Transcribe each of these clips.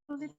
Gimana?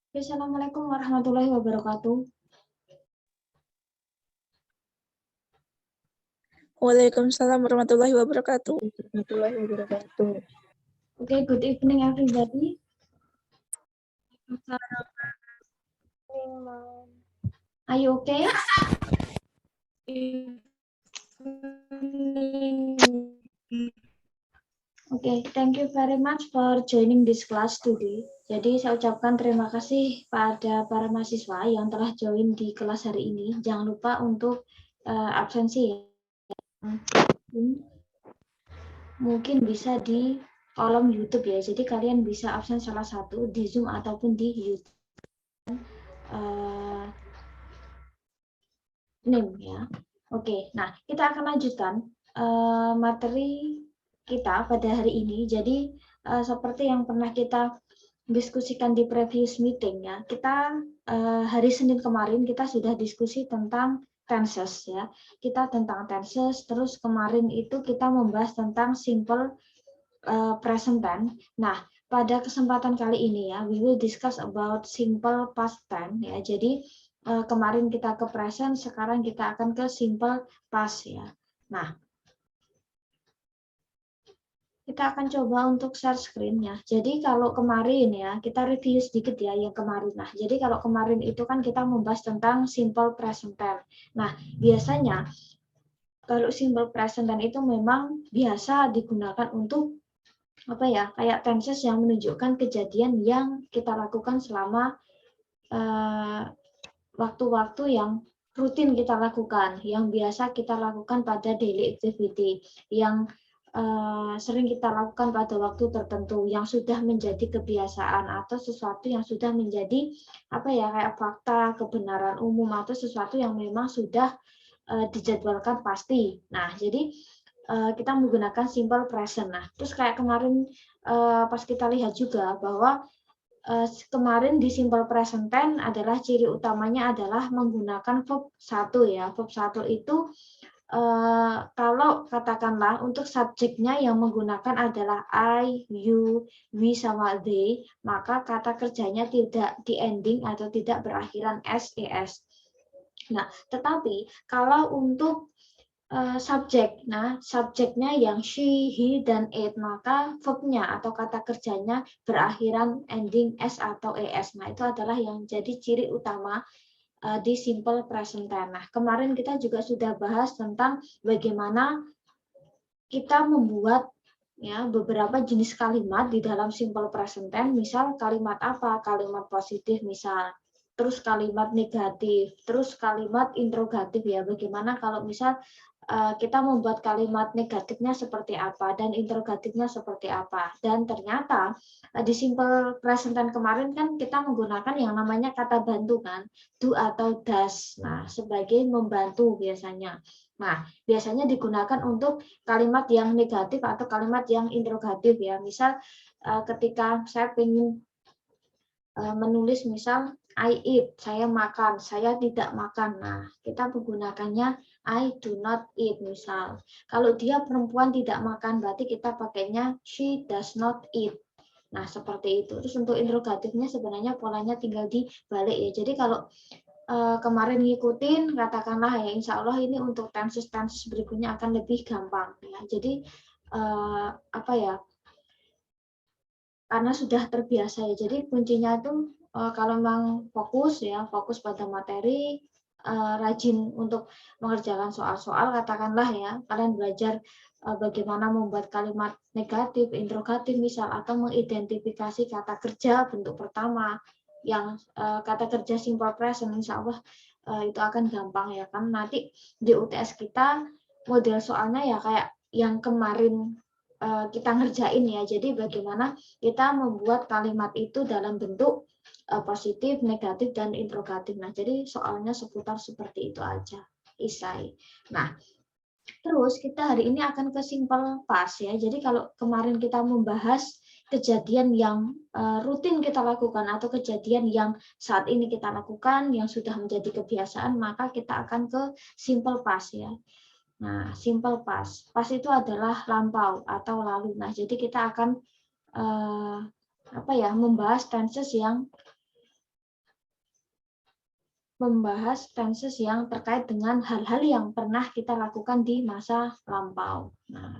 Assalamualaikum warahmatullahi wabarakatuh. Waalaikumsalam warahmatullahi wabarakatuh. Okay, good evening everybody. Are you okay? Okay, thank you very much for joining this class today. Jadi saya ucapkan terima kasih pada para mahasiswa yang telah join di kelas hari ini. Jangan lupa untuk absensi ya. Mungkin bisa di kolom YouTube ya. Jadi kalian bisa absen salah satu di Zoom ataupun di YouTube. Name ya. Oke, nah kita akan lanjutkan materi kita pada hari ini. Jadi seperti yang pernah kita diskusikan di previous meeting ya, kita hari Senin kemarin kita sudah diskusi tentang tenses ya. Kita tentang tenses, terus kemarin itu kita membahas tentang simple present tense. Nah, pada kesempatan kali ini ya, we will discuss about simple past tense ya. Jadi kemarin kita ke present, sekarang kita akan ke simple past ya. Nah, kita akan coba untuk share screen-nya. Jadi kalau kemarin ya, kita review sedikit ya yang kemarin. Nah, jadi kalau kemarin itu kan kita membahas tentang simple present tense. Nah, biasanya kalau simple present tense itu memang biasa digunakan untuk apa ya, kayak tenses yang menunjukkan kejadian yang kita lakukan selama waktu-waktu yang rutin kita lakukan, yang biasa kita lakukan pada daily activity, yang sering kita lakukan pada waktu tertentu, yang sudah menjadi kebiasaan atau sesuatu yang sudah menjadi apa ya, kayak fakta, kebenaran umum atau sesuatu yang memang sudah dijadwalkan pasti. Nah, jadi kita menggunakan simple present. Nah, terus kayak kemarin pas kita lihat juga bahwa kemarin di simple present tense adalah ciri utamanya adalah menggunakan verb 1 ya. Verb 1 itu kalau katakanlah untuk subjeknya yang menggunakan adalah I, you, we, sama they, maka kata kerjanya tidak di ending atau tidak berakhiran s, es. Nah, tetapi kalau untuk subjek, nah subjeknya yang she, he, dan it, maka verbnya atau kata kerjanya berakhiran ending s atau es. Nah, itu adalah yang jadi ciri utama di simple present tense. Nah, kemarin kita juga sudah bahas tentang bagaimana kita membuat ya beberapa jenis kalimat di dalam simple present tense. Misal kalimat apa? Kalimat positif misal. Terus kalimat negatif, terus kalimat interrogatif ya. Bagaimana kalau misal kita membuat kalimat negatifnya seperti apa dan interrogatifnya seperti apa. Dan ternyata di simple present tense kemarin kan kita menggunakan yang namanya kata bantu kan, do atau does. Nah, sebagai membantu biasanya. Nah, biasanya digunakan untuk kalimat yang negatif atau kalimat yang interrogatif ya. Misal ketika saya ingin menulis misal I eat, saya makan, saya tidak makan. Nah, kita menggunakannya I do not eat misal. Kalau dia perempuan tidak makan, berarti kita pakainya she does not eat. Nah, seperti itu. Terus untuk interrogatifnya sebenarnya polanya tinggal dibalik ya. Jadi kalau kemarin ngikutin, katakanlah ya, insya Allah ini untuk tenses-tenses berikutnya akan lebih gampang. Ya. Jadi, apa ya, karena sudah terbiasa ya. Jadi kuncinya itu kalau memang fokus ya, fokus pada materi, rajin untuk mengerjakan soal-soal, katakanlah ya, kalian belajar bagaimana membuat kalimat negatif, interrogatif misal, atau mengidentifikasi kata kerja bentuk pertama, yang kata kerja simple present, insya Allah itu akan gampang ya kan. Nanti di UTS kita model soalnya ya kayak yang kemarin kita ngerjain ya. Jadi bagaimana kita membuat kalimat itu dalam bentuk positif, negatif, dan interrogatif. Nah, jadi soalnya seputar seperti itu aja, Isai. Nah, terus kita hari ini akan ke simple past ya. Jadi kalau kemarin kita membahas kejadian yang rutin kita lakukan atau kejadian yang saat ini kita lakukan yang sudah menjadi kebiasaan, maka kita akan ke simple past ya. Nah, simple past. Past itu adalah lampau atau lalu. Nah, jadi kita akan membahas tenses yang terkait dengan hal-hal yang pernah kita lakukan di masa lampau. Nah,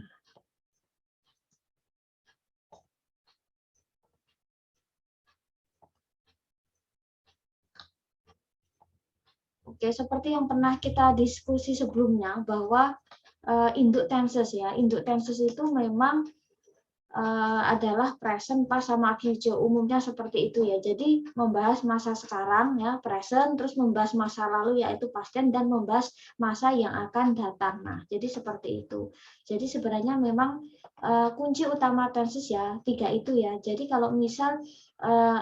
oke, seperti yang pernah kita diskusi sebelumnya bahwa induk tenses ya, induk tenses itu memang adalah present, past, sama future, umumnya seperti itu ya. Jadi membahas masa sekarang ya present, terus membahas masa lalu yaitu past tense, dan membahas masa yang akan datang. Nah, jadi seperti itu. Jadi sebenarnya memang kunci utama tenses ya tiga itu ya. Jadi kalau misal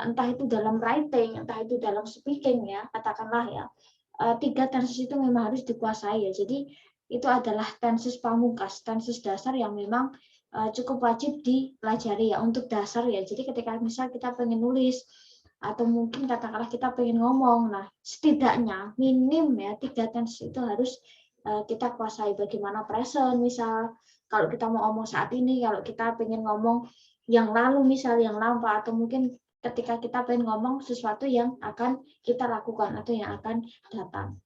entah itu dalam writing, entah itu dalam speaking ya, katakanlah ya, tiga tenses itu memang harus dikuasai ya. Jadi itu adalah tenses pamungkas, tenses dasar yang memang cukup wajib dipelajari ya untuk dasar ya. Jadi ketika misal kita pengen nulis atau mungkin katakanlah kita pengen ngomong, nah setidaknya minim ya 3 tense itu harus kita kuasai. Bagaimana present misal, kalau kita mau ngomong saat ini, kalau kita pengen ngomong yang lalu misal, yang lampau, atau mungkin ketika kita pengen ngomong sesuatu yang akan kita lakukan atau yang akan datang.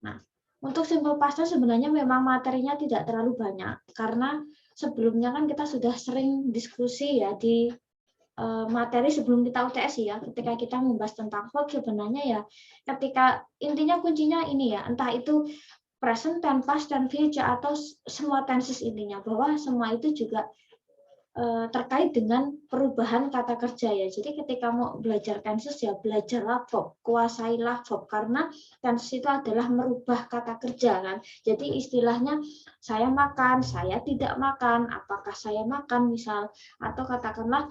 Nah, untuk simple past tense sebenarnya memang materinya tidak terlalu banyak karena sebelumnya kan kita sudah sering diskusi ya di materi sebelum kita UTS ya, ketika kita membahas tentang verb sebenarnya ya, ketika intinya kuncinya ini ya, entah itu present tense, past tense, future, atau semua tenses, intinya bahwa semua itu juga terkait dengan perubahan kata kerja ya. Jadi ketika mau belajar tenses ya belajarlah verb, kuasailah verb, karena tenses itu adalah merubah kata kerja kan. Jadi istilahnya saya makan, saya tidak makan, apakah saya makan misal, atau katakanlah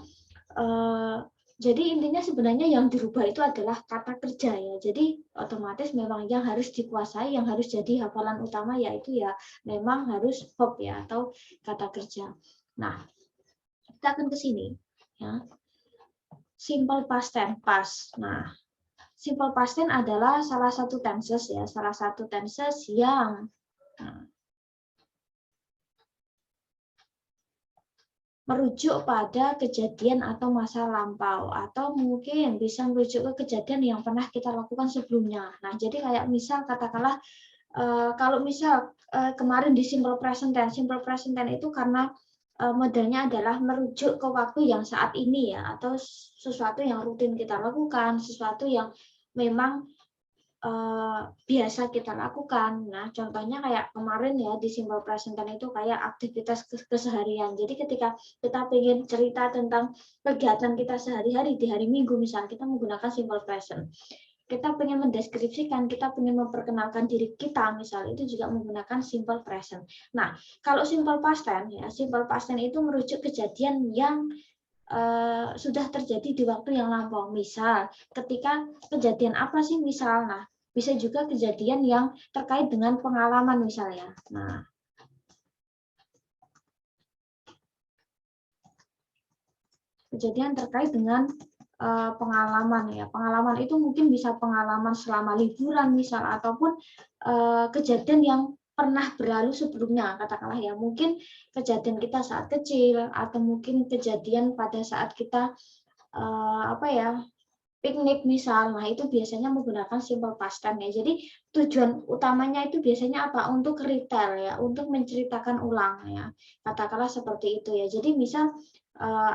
jadi intinya sebenarnya yang dirubah itu adalah kata kerja ya. Jadi otomatis memang yang harus dikuasai, yang harus jadi hafalan utama yaitu ya memang harus verb ya atau kata kerja. Nah, kita akan ke sini ya. Simple past tense, past. Nah, simple past tense adalah salah satu tenses ya, salah satu tenses yang Nah, merujuk pada kejadian atau masa lampau, atau mungkin bisa merujuk ke kejadian yang pernah kita lakukan sebelumnya. Nah, jadi kayak misal katakanlah kalau misal kemarin di simple present tense itu karena modelnya adalah merujuk ke waktu yang saat ini ya, atau sesuatu yang rutin kita lakukan, sesuatu yang memang biasa kita lakukan. Nah, contohnya kayak kemarin ya di simple present tense itu kayak aktivitas keseharian. Jadi ketika kita ingin cerita tentang kegiatan kita sehari-hari di hari Minggu misalnya, kita menggunakan simple present. Kita ingin mendeskripsikan, kita ingin memperkenalkan diri kita, misalnya itu juga menggunakan simple present. Nah, kalau simple past tense ya, simple past tense itu merujuk kejadian yang sudah terjadi di waktu yang lampau. Misal, ketika kejadian apa sih misal? Nah, bisa juga kejadian yang terkait dengan pengalaman misalnya. Nah, kejadian terkait dengan pengalaman ya. Pengalaman itu mungkin bisa pengalaman selama liburan misal, ataupun kejadian yang pernah berlalu sebelumnya, katakanlah ya, mungkin kejadian kita saat kecil, atau mungkin kejadian pada saat kita piknik misal. Nah, itu biasanya menggunakan simple past tense ya. Jadi tujuan utamanya itu biasanya apa? Untuk retell ya, untuk menceritakan ulang ya. Katakanlah seperti itu ya. Jadi misal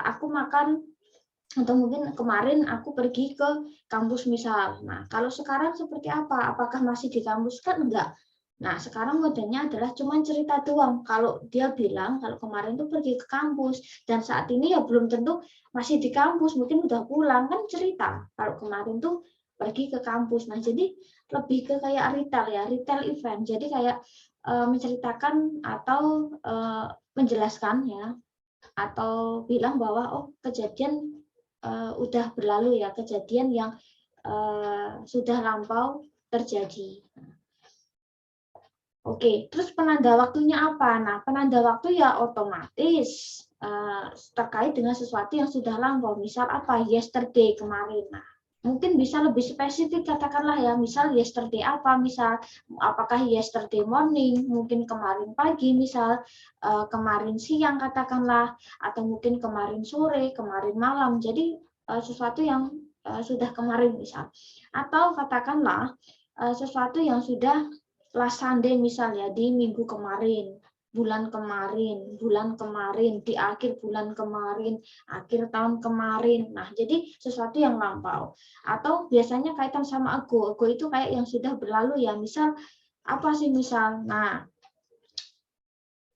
aku makan, atau mungkin kemarin aku pergi ke kampus misal. Nah, kalau sekarang seperti apa? Apakah masih di kampus? Kan enggak. Nah, sekarang modelnya adalah cuma cerita doang. Kalau dia bilang kalau kemarin tuh pergi ke kampus, dan saat ini ya belum tentu masih di kampus, mungkin udah pulang, kan cerita. Kalau kemarin tuh pergi ke kampus. Nah, jadi lebih ke kayak retail ya, retail event. Jadi kayak menceritakan atau menjelaskan ya, atau bilang bahwa oh kejadian udah berlalu ya, kejadian yang sudah lampau terjadi. Oke, terus penanda waktunya apa? Nah, penanda waktu ya otomatis terkait dengan sesuatu yang sudah lampau. Misal apa? Yesterday, kemarin. Nah, mungkin bisa lebih spesifik, katakanlah ya, misal yesterday apa? Misal apakah yesterday morning, mungkin kemarin pagi, misal kemarin siang katakanlah, atau mungkin kemarin sore, kemarin malam. Jadi sesuatu yang sudah kemarin misal. Atau katakanlah sesuatu yang sudah last Sunday misalnya, di minggu kemarin, bulan kemarin, di akhir bulan kemarin, akhir tahun kemarin. Nah, jadi sesuatu yang lampau. Atau biasanya kaitan sama ago. Ago itu kayak yang sudah berlalu ya. Misal apa sih misal? Nah,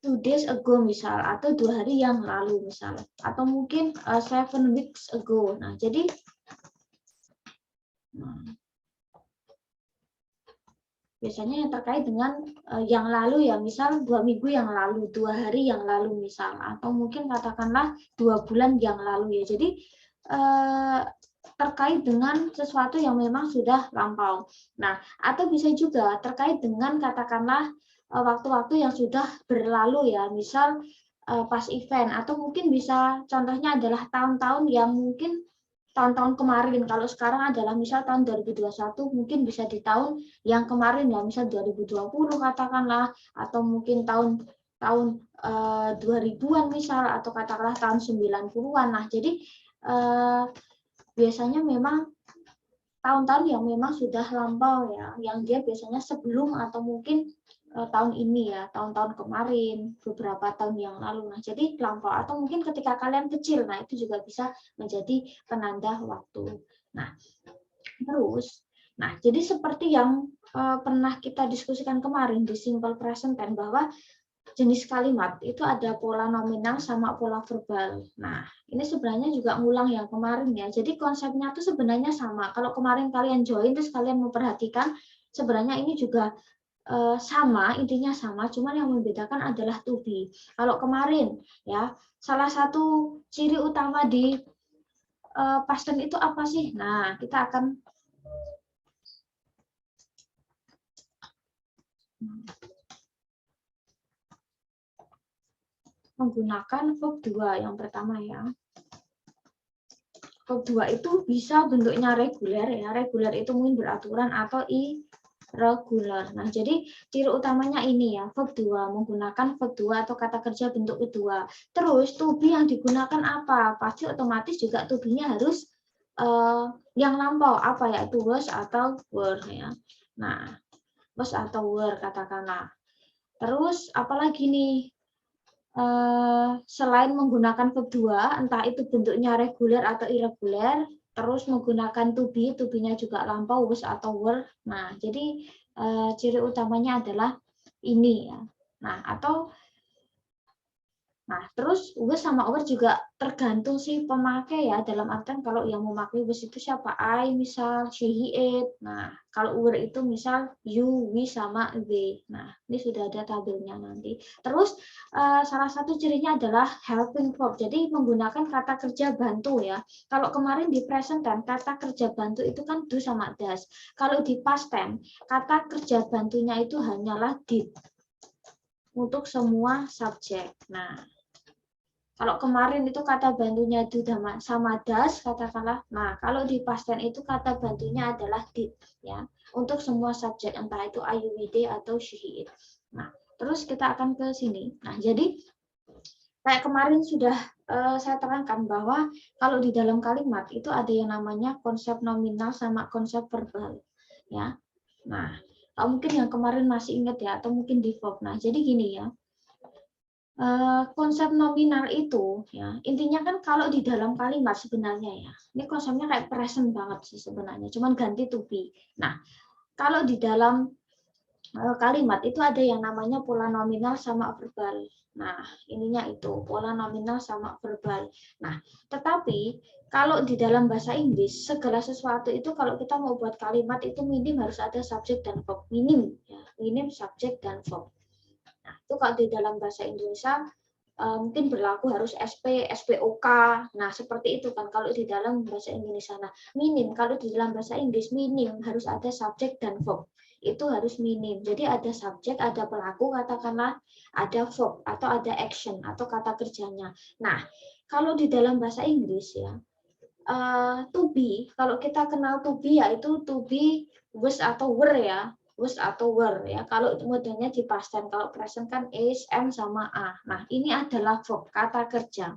2 days ago misal, atau 2 hari yang lalu misal, atau mungkin 7 weeks ago. Nah, jadi biasanya yang terkait dengan yang lalu ya, misal 2 minggu yang lalu, 2 hari yang lalu misal, atau mungkin katakanlah 2 bulan yang lalu ya. Jadi terkait dengan sesuatu yang memang sudah lampau. Nah, atau bisa juga terkait dengan katakanlah waktu-waktu yang sudah berlalu ya, misal pas event, atau mungkin bisa contohnya adalah tahun-tahun yang mungkin tahun-tahun kemarin. Kalau sekarang adalah misal tahun 2021, mungkin bisa di tahun yang kemarin ya, misal 2020 katakanlah, atau mungkin tahun 2000-an misal, atau katakanlah tahun 90-an. Nah, jadi biasanya memang tahun-tahun yang memang sudah lampau ya, yang dia biasanya sebelum atau mungkin tahun ini ya, tahun-tahun kemarin, beberapa tahun yang lalu. Nah, jadi lampau, atau mungkin ketika kalian kecil, nah itu juga bisa menjadi penanda waktu. Nah, terus, nah jadi seperti yang pernah kita diskusikan kemarin di simple present tense, bahwa jenis kalimat itu ada pola nominal sama pola verbal. Nah, ini sebenarnya juga ngulang yang kemarin ya. Jadi konsepnya tuh sebenarnya sama. Kalau kemarin kalian join terus kalian memperhatikan, sebenarnya ini juga sama, intinya sama, cuman yang membedakan adalah to be. Kalau kemarin ya, salah satu ciri utama di past tense itu apa sih? Nah, kita akan menggunakan verb 2 yang pertama ya. Verb 2 itu bisa bentuknya reguler ya. Reguler itu mungkin beraturan, atau regular. Nah, jadi ciri utamanya ini ya, verb 2, menggunakan verb 2 atau kata kerja bentuk kedua. Terus to be yang digunakan apa? Pasti otomatis juga to be-nya harus yang lampau apa ya? Itu was atau were ya. Nah, was atau were katakanlah. Terus apalagi nih? Selain menggunakan verb 2, entah itu bentuknya reguler atau irregular, terus menggunakan to be-nya juga lampau, was atau were. Nah, jadi ciri utamanya adalah ini ya. Nah, terus was sama over juga tergantung si pemakai ya, dalam artian kalau yang memakai was itu siapa? I misal, she, he, it. Nah, kalau were itu misal you, we sama they. Nah, ini sudah ada tabelnya nanti. Terus salah satu cirinya adalah helping verb. Jadi menggunakan kata kerja bantu ya. Kalau kemarin di present tense kata kerja bantu itu kan do sama does. Kalau di past tense kata kerja bantunya itu hanyalah did untuk semua subjek. Nah, kalau kemarin itu kata bantunya do sama does, katakanlah. Nah, kalau di past tense itu kata bantunya adalah did, ya, untuk semua subjek, entah itu I, you, we, they, atau she, he, it. Nah, terus kita akan ke sini. Nah, jadi kayak kemarin sudah saya terangkan bahwa kalau di dalam kalimat itu ada yang namanya konsep nominal sama konsep verbal, ya. Nah, mungkin yang kemarin masih ingat ya, atau mungkin di verb. Nah, jadi gini ya. Konsep nominal itu ya intinya kan kalau di dalam kalimat sebenarnya ya ini konsepnya kayak present banget sih sebenarnya cuman ganti to be. Nah kalau di dalam kalimat itu ada yang namanya pola nominal sama verbal. Nah ininya itu pola nominal sama verbal. Nah tetapi kalau di dalam bahasa Inggris segala sesuatu itu kalau kita mau buat kalimat itu minim harus ada subjek dan verb, minim ya, minim subjek dan verb. Nah, itu kalau di dalam bahasa Indonesia mungkin berlaku harus SP, SPOK. Nah, seperti itu kan kalau di dalam bahasa Indonesia. Nah, minim kalau di dalam bahasa Inggris minim harus ada subjek dan verb. Itu harus minim. Jadi ada subjek, ada pelaku, katakanlah ada verb atau ada action atau kata kerjanya. Nah, kalau di dalam bahasa Inggris ya to be, kalau kita kenal to be yaitu to be, was atau were ya, was atau were ya. Kalau modelnya di past tense, kalau present kan is, am sama are. Nah, ini adalah verb, kata kerja.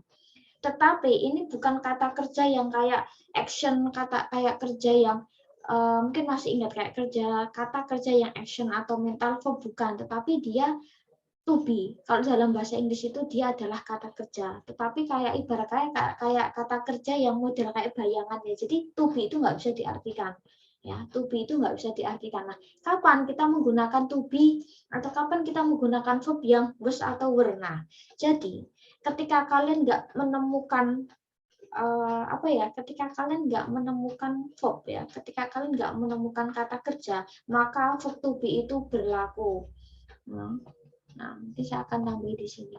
Tetapi ini bukan kata kerja yang kayak action, kata kayak kerja yang mungkin masih ingat kayak kata kerja yang action atau mental verb bukan, tetapi dia to be. Kalau dalam bahasa Inggris itu dia adalah kata kerja. Tetapi kayak ibarat kayak kata kerja yang model kayak bayangan ya. Jadi to be itu nggak bisa diartikan. Ya, to be itu nggak bisa diartikan. Nah, kapan kita menggunakan to be atau kapan kita menggunakan verb yang was atau were? Nah, jadi ketika kalian nggak menemukan ketika kalian nggak menemukan verb ya, ketika kalian nggak menemukan kata kerja, maka verb to be itu berlaku. Nah, nanti saya akan tambah di sini.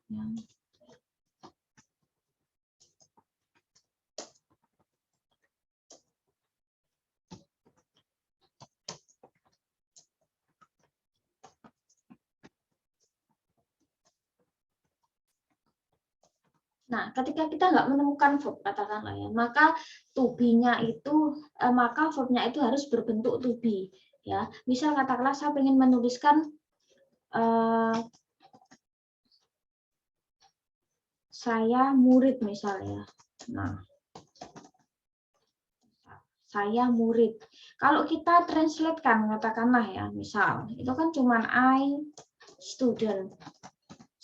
Ya. Nah, ketika kita nggak menemukan verb, katakanlah ya, maka to be-nya itu, maka verb-nya itu harus berbentuk to be. Ya, misal katakanlah saya ingin menuliskan saya murid misalnya. Nah, saya murid. Kalau kita translate-kan, katakanlah ya, misal itu kan cuma I student.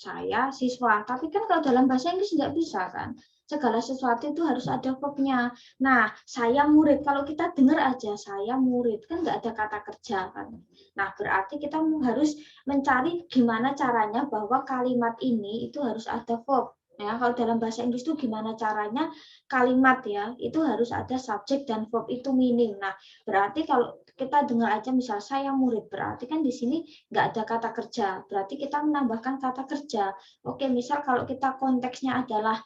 Saya siswa, tapi kan kalau dalam bahasa Inggris nggak bisa kan, segala sesuatu itu harus ada verb-nya. Nah, saya murid, kalau kita dengar aja saya murid, kan nggak ada kata kerja kan. Nah, berarti kita harus mencari gimana caranya bahwa kalimat ini itu harus ada verb. Ya, kalau dalam bahasa Inggris itu gimana caranya kalimat ya, itu harus ada subjek dan verb itu minim. Nah, berarti kalau kita dengar aja misal saya murid, berarti kan di sini nggak ada kata kerja, berarti kita menambahkan kata kerja. Oke, misal kalau kita konteksnya adalah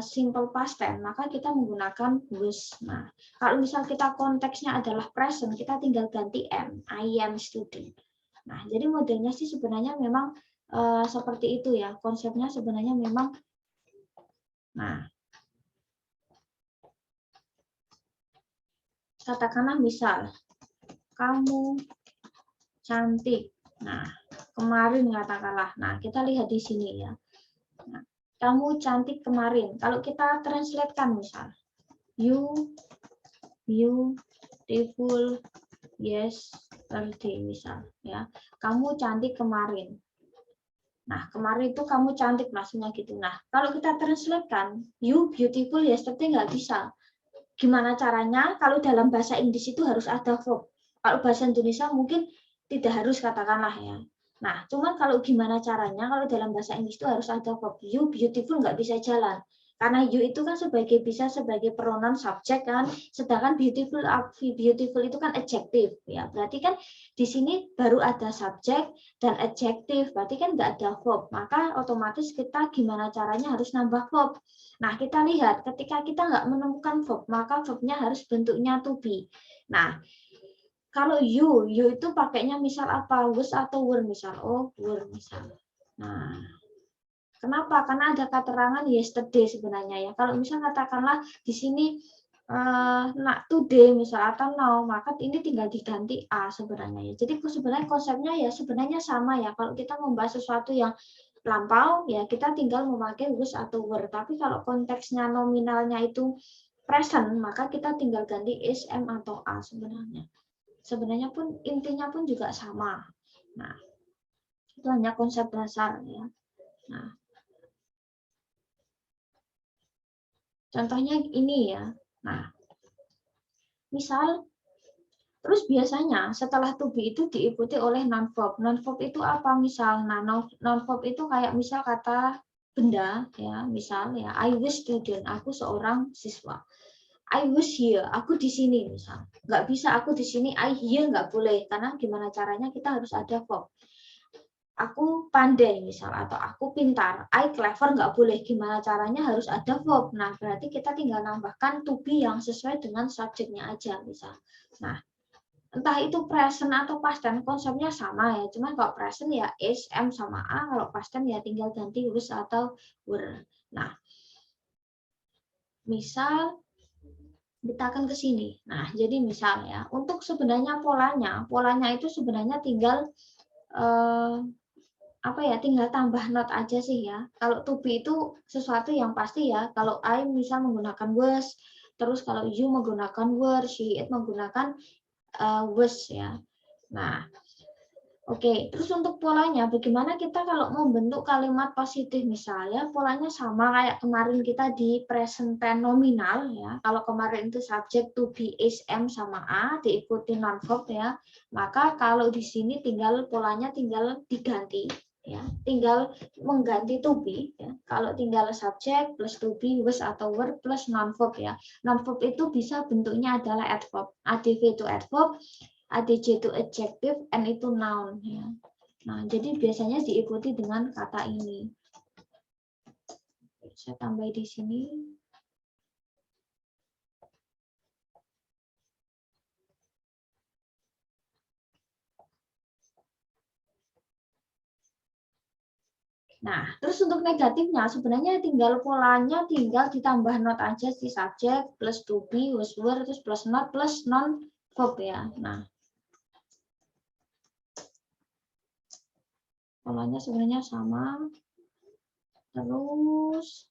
simple past tense, maka kita menggunakan was. Nah, kalau misal kita konteksnya adalah present, kita tinggal ganti am, I am student. Nah, jadi modelnya sih sebenarnya memang seperti itu ya. Konsepnya sebenarnya memang. Nah, katakanlah misal kamu cantik. Nah, kemarin katakanlah. Nah, kita lihat di sini ya. Nah, kamu cantik kemarin. Kalau kita translatekan misal, you beautiful yesterday misal ya. Kamu cantik kemarin. Nah, kemarin itu kamu cantik maksudnya gitu. Nah, kalau kita translatekan, you beautiful yesterday nggak bisa. Gimana caranya? Kalau dalam bahasa Inggris itu harus ada verb. Kalau bahasa Indonesia mungkin tidak harus katakanlah ya. Nah, cuman kalau gimana caranya? Kalau dalam bahasa Inggris itu harus ada verb. You beautiful nggak bisa jalan. Karena you itu kan bisa sebagai pronoun subjek kan, sedangkan beautiful itu kan adjective ya. Berarti kan di sini baru ada subjek dan adjective, berarti kan nggak ada verb. Maka otomatis kita gimana caranya harus nambah verb. Nah, kita lihat ketika kita nggak menemukan verb, maka verbnya harus bentuknya to be. Nah, kalau you itu pakainya misal apa? Was atau were misal? Oh, were misal. Nah, kenapa? Karena ada keterangan yesterday sebenarnya ya. Kalau misal katakanlah di sini today misal atau now, maka ini tinggal diganti a sebenarnya ya. Jadi sebenarnya konsepnya ya sebenarnya sama ya. Kalau kita membahas sesuatu yang lampau ya kita tinggal memakai was atau were. Tapi kalau konteksnya nominalnya itu present, maka kita tinggal ganti is, am atau a sebenarnya. Sebenarnya pun intinya pun juga sama. Nah, itu hanya konsep dasar ya. Nah, contohnya ini ya. Nah, misal terus biasanya setelah to be itu diikuti oleh non verb. Non verb itu apa misal? Nah, non verb itu kayak misal kata benda ya, misal ya I was student, aku seorang siswa. I was here, aku di sini misal. Nggak bisa aku di sini, I here nggak boleh karena gimana caranya kita harus ada verb. Aku pandai misal atau aku pintar, I clever nggak boleh, gimana caranya harus ada verb. Nah, berarti kita tinggal nambahkan to be yang sesuai dengan subjeknya aja misal. Nah, entah itu present atau past tense konsepnya sama ya, cuma kalau present ya is, am sama a, kalau past tense ya tinggal ganti was atau were. Nah, misal kita akan ke sini. Nah, jadi misalnya untuk sebenarnya polanya itu sebenarnya tinggal tinggal tambah not aja sih ya. Kalau to be itu sesuatu yang pasti ya. Kalau I misal menggunakan was, terus kalau you menggunakan were, she, it menggunakan was ya. Nah, oke. Terus untuk polanya, bagaimana kita kalau membentuk kalimat positif misalnya, polanya sama kayak kemarin kita di present tense nominal ya. Kalau kemarin itu subject to be, is, am sama a diikuti non verb ya. Maka kalau di sini polanya tinggal diganti ya, tinggal mengganti to be ya. Kalau tinggal subject plus to be, was atau were plus non verb ya. Non verb itu bisa bentuknya adalah adverb, adv itu adverb, adj itu adjective, n itu noun ya. Nah, jadi biasanya diikuti dengan kata ini. Saya tambah di sini. Nah, terus untuk negatifnya sebenarnya tinggal polanya tinggal ditambah not aja si subject plus to be, was, were, terus plus not plus non verb ya. Nah, polanya sebenarnya sama. Terus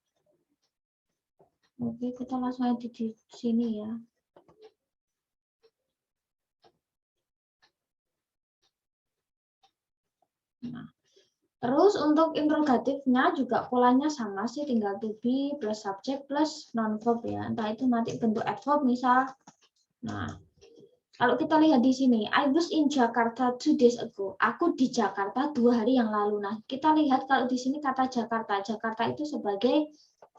oke, kita langsung edit di sini ya. Nah, terus untuk interrogatifnya juga polanya sama sih, tinggal to be plus subject plus non verb ya. Entah itu nanti bentuk adverb misal. Nah, kalau kita lihat di sini, I was in Jakarta 2 days ago. Aku di Jakarta 2 hari yang lalu. Nah, kita lihat kalau di sini kata Jakarta. Jakarta itu sebagai,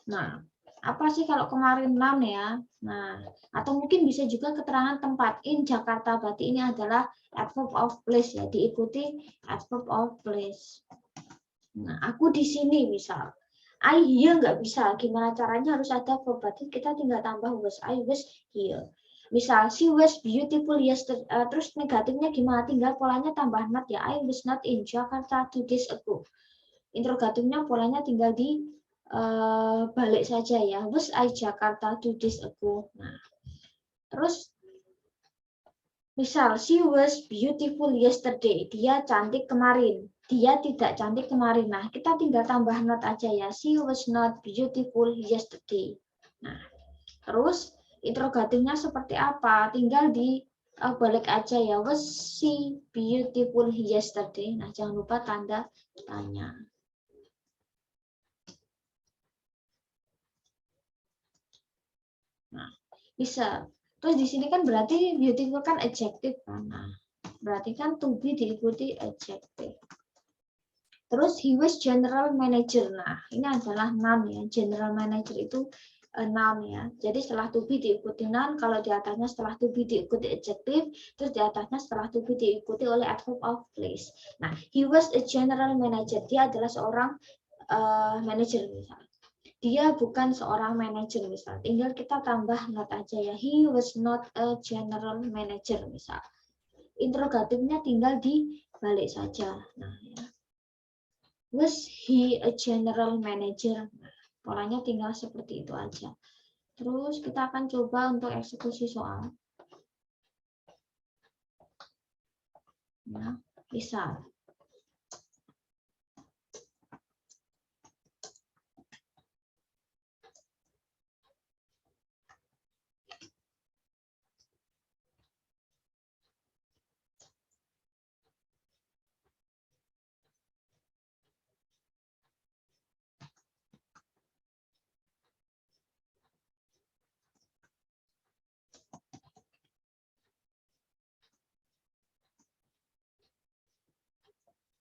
nah, apa sih kalau kemarin noun ya? Nah, atau mungkin bisa juga keterangan tempat. In Jakarta, berarti ini adalah adverb of place ya. Diikuti adverb of place. Nah, aku di sini misal. I here nggak bisa. Gimana caranya harus ada verb. Berarti kita tinggal tambah was. I was here. Misal, she was beautiful yesterday. Terus negatifnya gimana? Tinggal polanya tambah not ya. I was not in Jakarta 2 days ago. Interrogatifnya polanya tinggal di balik saja ya. Was I Jakarta 2 days ago. Nah, terus misal she was beautiful yesterday. Dia cantik kemarin. Dia tidak cantik kemarin. Nah, kita tinggal tambah not aja ya. She was not beautiful yesterday. Nah, terus interrogatifnya seperti apa? Tinggal di balik aja ya. Was she beautiful yesterday? Nah, jangan lupa tanda tanya. Nah, bisa. Terus di sini kan berarti beautiful kan adjective kan. Nah, berarti kan to be diikuti adjective. Terus he was general manager. Nah, ini adalah noun ya. General manager itu noun ya. Jadi setelah to be diikuti noun, kalau di atasnya setelah to be diikuti adjective, terus di atasnya setelah to be diikuti oleh adverb of place. Nah, he was a general manager. Dia adalah seorang manager misalnya. Dia bukan seorang manajer misal. Tinggal kita tambah not aja ya. He was not a general manager misal. Interrogatifnya tinggal dibalik saja. Nah, ya. Was he a general manager? Nah, polanya tinggal seperti itu aja. Terus kita akan coba untuk eksekusi soal. Nah, misal.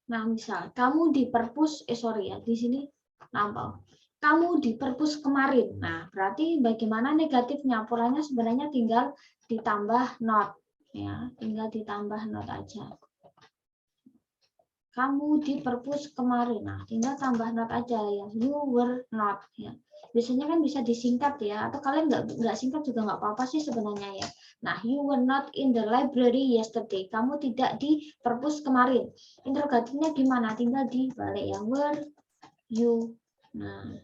Nah, misal kamu di perpus, sorry ya, di sini nampal. Kamu di perpus kemarin. Nah, berarti bagaimana negatifnya? Polanya sebenarnya tinggal ditambah not, ya, tinggal ditambah not aja. Kamu di perpus kemarin. Nah, tinggal tambah not aja ya. You were not, ya. Biasanya kan bisa disingkat ya, atau kalian nggak singkat juga nggak apa-apa sih sebenarnya ya. Nah, you were not in the library yesterday. Kamu tidak di perpus kemarin. Interrogatifnya gimana? Tinggal dibalik ya. Were you? Nah,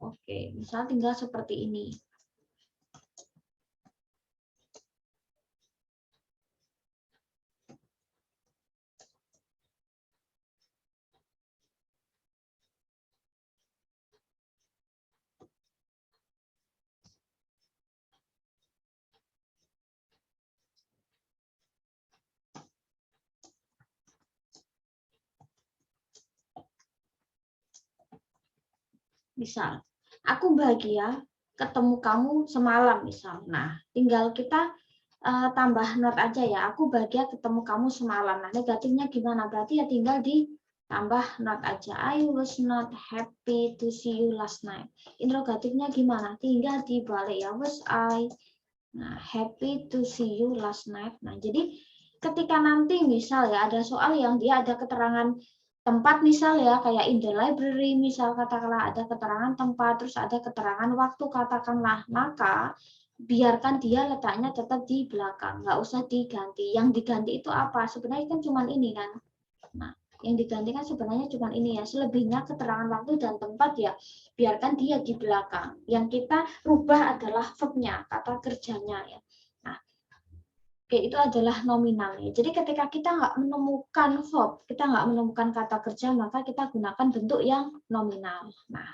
oke. Misal tinggal seperti ini. Misal, aku bahagia ketemu kamu semalam misal. Nah, tinggal kita tambah not aja ya. Aku bahagia ketemu kamu semalam. Nah, negatifnya gimana? Berarti ya tinggal ditambah not aja. I was not happy to see you last night. Interrogatifnya gimana? Tinggal dibalik ya. Was I happy to see you last night. Nah, jadi ketika nanti misal ya ada soal yang dia ada keterangan tempat misal ya kayak in the library misal katakanlah ada keterangan tempat terus ada keterangan waktu katakanlah, maka biarkan dia letaknya tetap di belakang, nggak usah diganti. Yang diganti itu apa? Sebenarnya kan cuma ini kan. Nah, yang diganti kan sebenarnya cuma ini ya. Selebihnya keterangan waktu dan tempat ya biarkan dia di belakang. Yang kita rubah adalah verbnya, kata kerjanya ya. Oke, itu adalah nominal ya. Jadi ketika kita nggak menemukan verb, kita nggak menemukan kata kerja, maka kita gunakan bentuk yang nominal. Nah,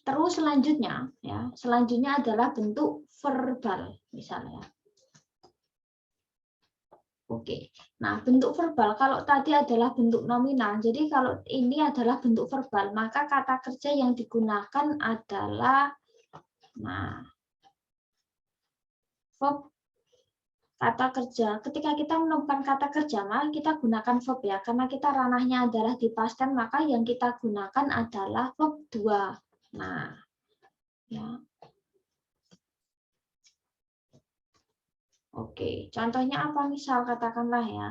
terus selanjutnya ya, selanjutnya adalah bentuk verbal misalnya. Oke, nah bentuk verbal kalau tadi adalah bentuk nominal, jadi kalau ini adalah bentuk verbal, maka kata kerja yang digunakan adalah verb kata kerja. Ketika kita menemukan kata kerja, maka kita gunakan verb ya. Karena kita ranahnya adalah di past tense, maka yang kita gunakan adalah verb 2. Nah, ya. Oke, contohnya apa misal katakanlah ya.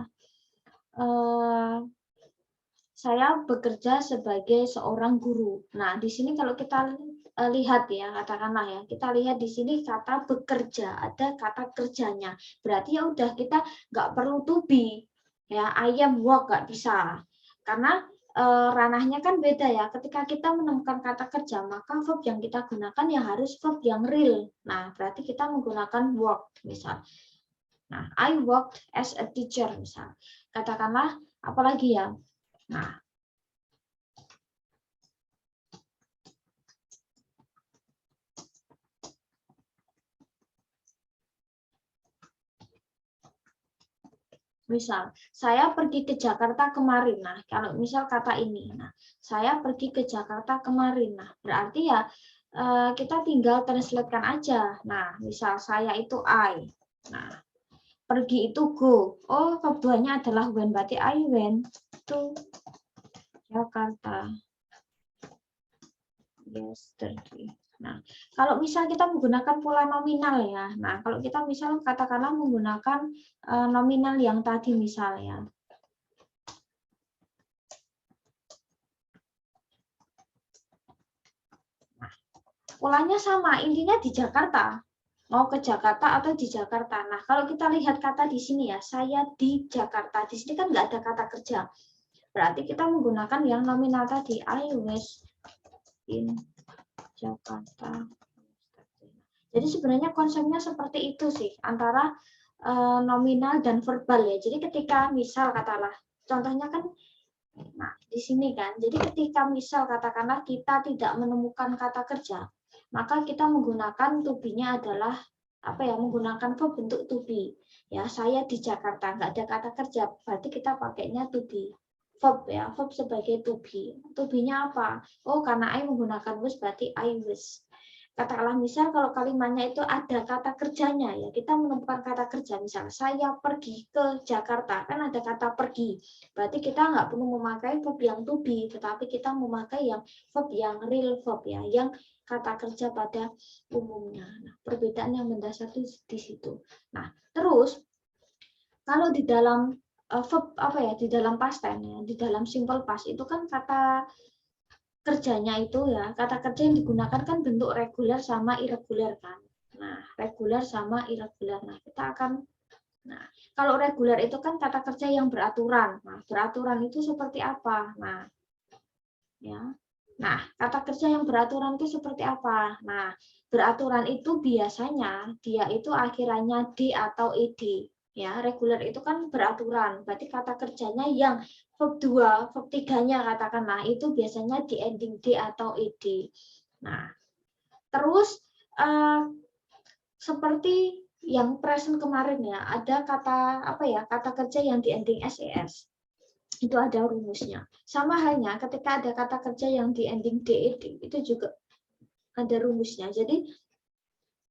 Saya bekerja sebagai seorang guru. Nah, di sini kalau kita lihat ya, katakanlah ya, kita lihat di sini kata bekerja, ada kata kerjanya. Berarti ya udah kita nggak perlu to be. Ya, I am work nggak bisa. Karena ranahnya kan beda ya. Ketika kita menemukan kata kerja, maka verb yang kita gunakan ya harus verb yang real. Nah, berarti kita menggunakan work, misal. Nah, I worked as a teacher, misal. Katakanlah, apalagi ya. Nah, misal, saya pergi ke Jakarta kemarin. Nah, kalau misal kata ini, nah, saya pergi ke Jakarta kemarin. Nah, berarti ya kita tinggal translatekan aja. Nah, misal saya itu I. Nah, pergi itu go. Oh, verb 2-nya adalah when, berarti I went to Jakarta yesterday. Nah, kalau misal kita menggunakan pola nominal ya. Nah, kalau kita misal katakanlah menggunakan nominal yang tadi misalnya. Nah, polanya sama, intinya di Jakarta. Mau ke Jakarta atau di Jakarta. Nah, kalau kita lihat kata di sini ya, saya di Jakarta. Di sini kan nggak ada kata kerja. Berarti kita menggunakan yang nominal tadi. I was in Jakarta. Jadi sebenarnya konsepnya seperti itu sih, antara nominal dan verbal ya. Jadi ketika misal katakanlah, contohnya kan, nah di sini kan, jadi ketika misal katakanlah kita tidak menemukan kata kerja, maka kita menggunakan to be-nya adalah apa ya, menggunakan verb bentuk to be. Ya, saya di Jakarta, nggak ada kata kerja, berarti kita pakainya to be. Verb ya, verb sebagai to be. To be-nya apa? Oh, karena I menggunakan was, berarti I was. Katakanlah misal kalau kalimatnya itu ada kata kerjanya ya, kita menemukan kata kerja, misal saya pergi ke Jakarta, kan ada kata pergi, berarti kita nggak perlu memakai verb yang to be, tetapi kita memakai yang verb yang real verb ya, yang kata kerja pada umumnya. Nah, perbedaan yang mendasar di situ. Nah, terus kalau di dalam verb apa ya, di dalam past tense ya, di dalam simple past itu kan kata kerjanya itu ya, kata kerja yang digunakan kan bentuk reguler sama irregular kan. Nah, reguler sama irregular. Nah, kita akan, nah, kalau reguler itu kan kata kerja yang beraturan. Nah, beraturan itu seperti apa? Nah, ya. Nah, kata kerja yang beraturan itu seperti apa? Nah, beraturan itu biasanya dia itu akhirannya D atau ED. Ya, reguler itu kan beraturan. Berarti kata kerjanya yang verb 2, verb 3-nya katakanlah itu biasanya di ending D atau ED. Nah, terus seperti yang present kemarin ya, ada kata apa ya? Kata kerja yang di ending SES. Itu ada rumusnya. Sama halnya ketika ada kata kerja yang di ending DED, itu juga ada rumusnya. Jadi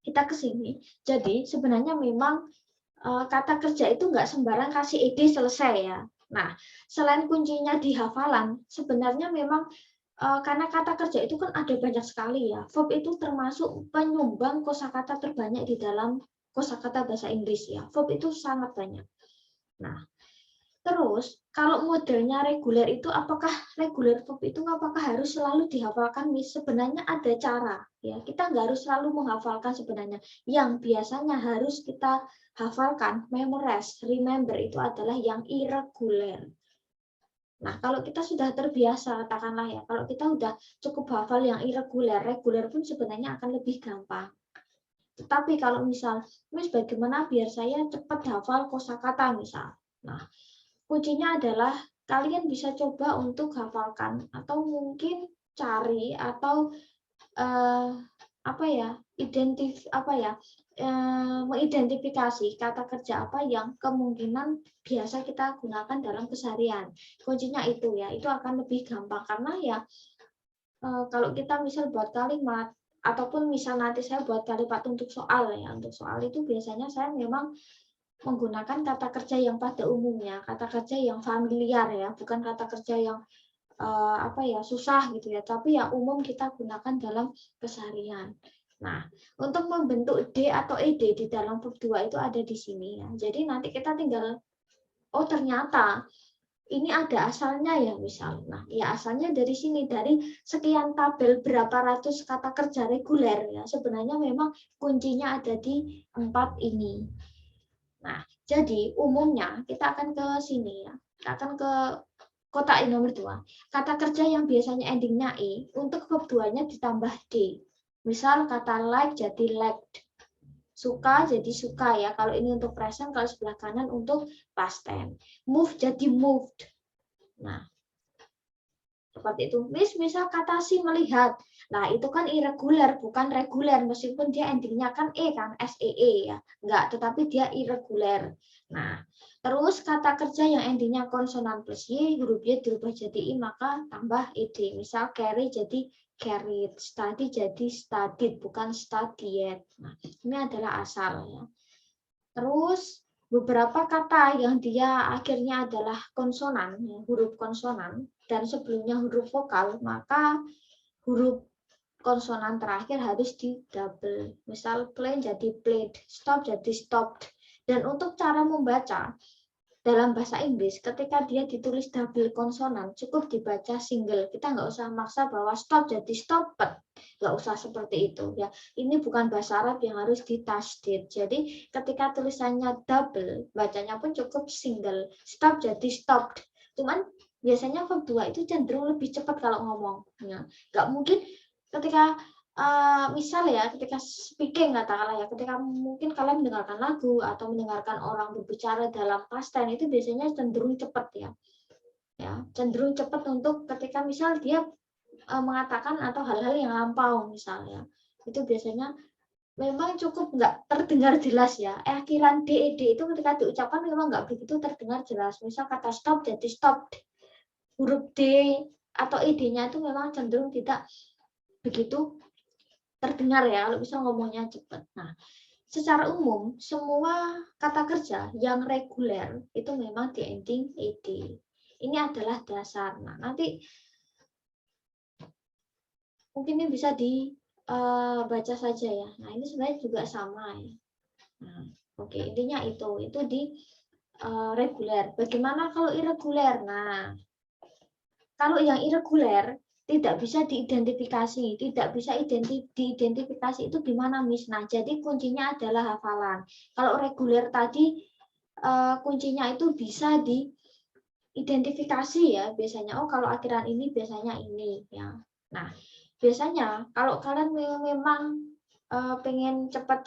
kita ke sini. Jadi sebenarnya memang kata kerja itu nggak sembarang kasih ed selesai ya. Nah, selain kuncinya di hafalan, sebenarnya memang karena kata kerja itu kan ada banyak sekali ya. Verb itu termasuk penyumbang kosakata terbanyak di dalam kosakata bahasa Inggris ya. Verb itu sangat banyak. Nah, terus, kalau modelnya reguler itu, apakah reguler verb itu apakah harus selalu dihafalkan? Sebenarnya ada cara, ya. Kita nggak harus selalu menghafalkan sebenarnya. Yang biasanya harus kita hafalkan, memorize, remember itu adalah yang irregular. Nah, kalau kita sudah terbiasa, katakanlah ya, kalau kita sudah cukup hafal yang irregular, reguler pun sebenarnya akan lebih gampang. Tetapi kalau misal, bagaimana biar saya cepat hafal kosakata misal. Nah, kuncinya adalah kalian bisa coba untuk hafalkan atau mungkin cari atau apa ya, mengidentifikasi kata kerja apa yang kemungkinan biasa kita gunakan dalam keseharian. Kuncinya itu ya, itu akan lebih gampang karena ya kalau kita misal buat kalimat ataupun misal nanti saya buat kalimat untuk soal ya, untuk soal itu biasanya saya memang menggunakan kata kerja yang pada umumnya, kata kerja yang familiar ya, bukan kata kerja yang susah gitu ya, tapi yang umum kita gunakan dalam keseharian. Nah, untuk membentuk D atau ED di dalam verb 2 itu ada di sini ya. Jadi nanti kita tinggal, oh ternyata ini ada asalnya ya misal. Nah, ya asalnya dari sini, dari sekian tabel berapa ratus kata kerja reguler ya. Sebenarnya memang kuncinya ada di 4 ini. Nah, Jadi umumnya kita akan ke sini ya, kita akan ke kotak nomor 2. Kata kerja yang biasanya endingnya E, untuk verb 2-nya ditambah D. Misal kata like jadi liked. Suka jadi suka ya, kalau ini untuk present, kalau sebelah kanan untuk past tense. Move jadi moved. Nah, seperti itu. Misal kata si melihat. Nah, itu kan irregular, bukan reguler. Meskipun dia endingnya kan E kan, SEE ya. Enggak, tetapi dia irregular. Nah, terus kata kerja yang endingnya konsonan plus Y, huruf Y dirubah jadi I, maka tambah ED. Misal carry jadi carried, study jadi studied, bukan studied. Nah, ini adalah asal ya. Terus beberapa kata yang dia akhirnya adalah konsonan, ya, huruf konsonan, dan sebelumnya huruf vokal, maka huruf konsonan terakhir harus di double. Misal play jadi played, stop jadi stopped. Dan untuk cara membaca, dalam bahasa Inggris, ketika dia ditulis double konsonan, cukup dibaca single. Kita nggak usah maksa bahwa stop jadi stopped. Nggak usah seperti itu. Ya, ini bukan bahasa Arab yang harus ditasdid. Jadi, ketika tulisannya double, bacanya pun cukup single. Stop jadi stopped. Cuman biasanya verb 2 itu cenderung lebih cepat kalau ngomong. Ya, nggak mungkin ketika misal ya, ketika speaking katakanlah ya, ketika mungkin kalian mendengarkan lagu atau mendengarkan orang berbicara dalam past tense, itu biasanya cenderung cepat ya, cenderung cepat untuk ketika misal dia mengatakan atau hal-hal yang lampau misalnya, itu biasanya memang cukup nggak terdengar jelas ya. Akhiran DED itu ketika diucapkan memang nggak begitu terdengar jelas. Misal kata stop jadi stopped, huruf D atau ED-nya itu memang cenderung tidak begitu terdengar ya kalau bisa ngomongnya cepat. Nah, secara umum semua kata kerja yang reguler itu memang di ending ed. Ini adalah dasar. Nah, nanti mungkin ini bisa dibaca saja ya. Nah, ini sebenarnya juga sama ya. Nah, oke, intinya itu di reguler. Bagaimana kalau irregular? Nah, kalau yang irregular tidak bisa diidentifikasi, tidak bisa diidentifikasi itu gimana, Miss? Nah, jadi kuncinya adalah hafalan. Kalau reguler tadi kuncinya itu bisa diidentifikasi ya, biasanya oh kalau akhiran ini biasanya ini ya. Nah, biasanya kalau kalian memang pengen cepat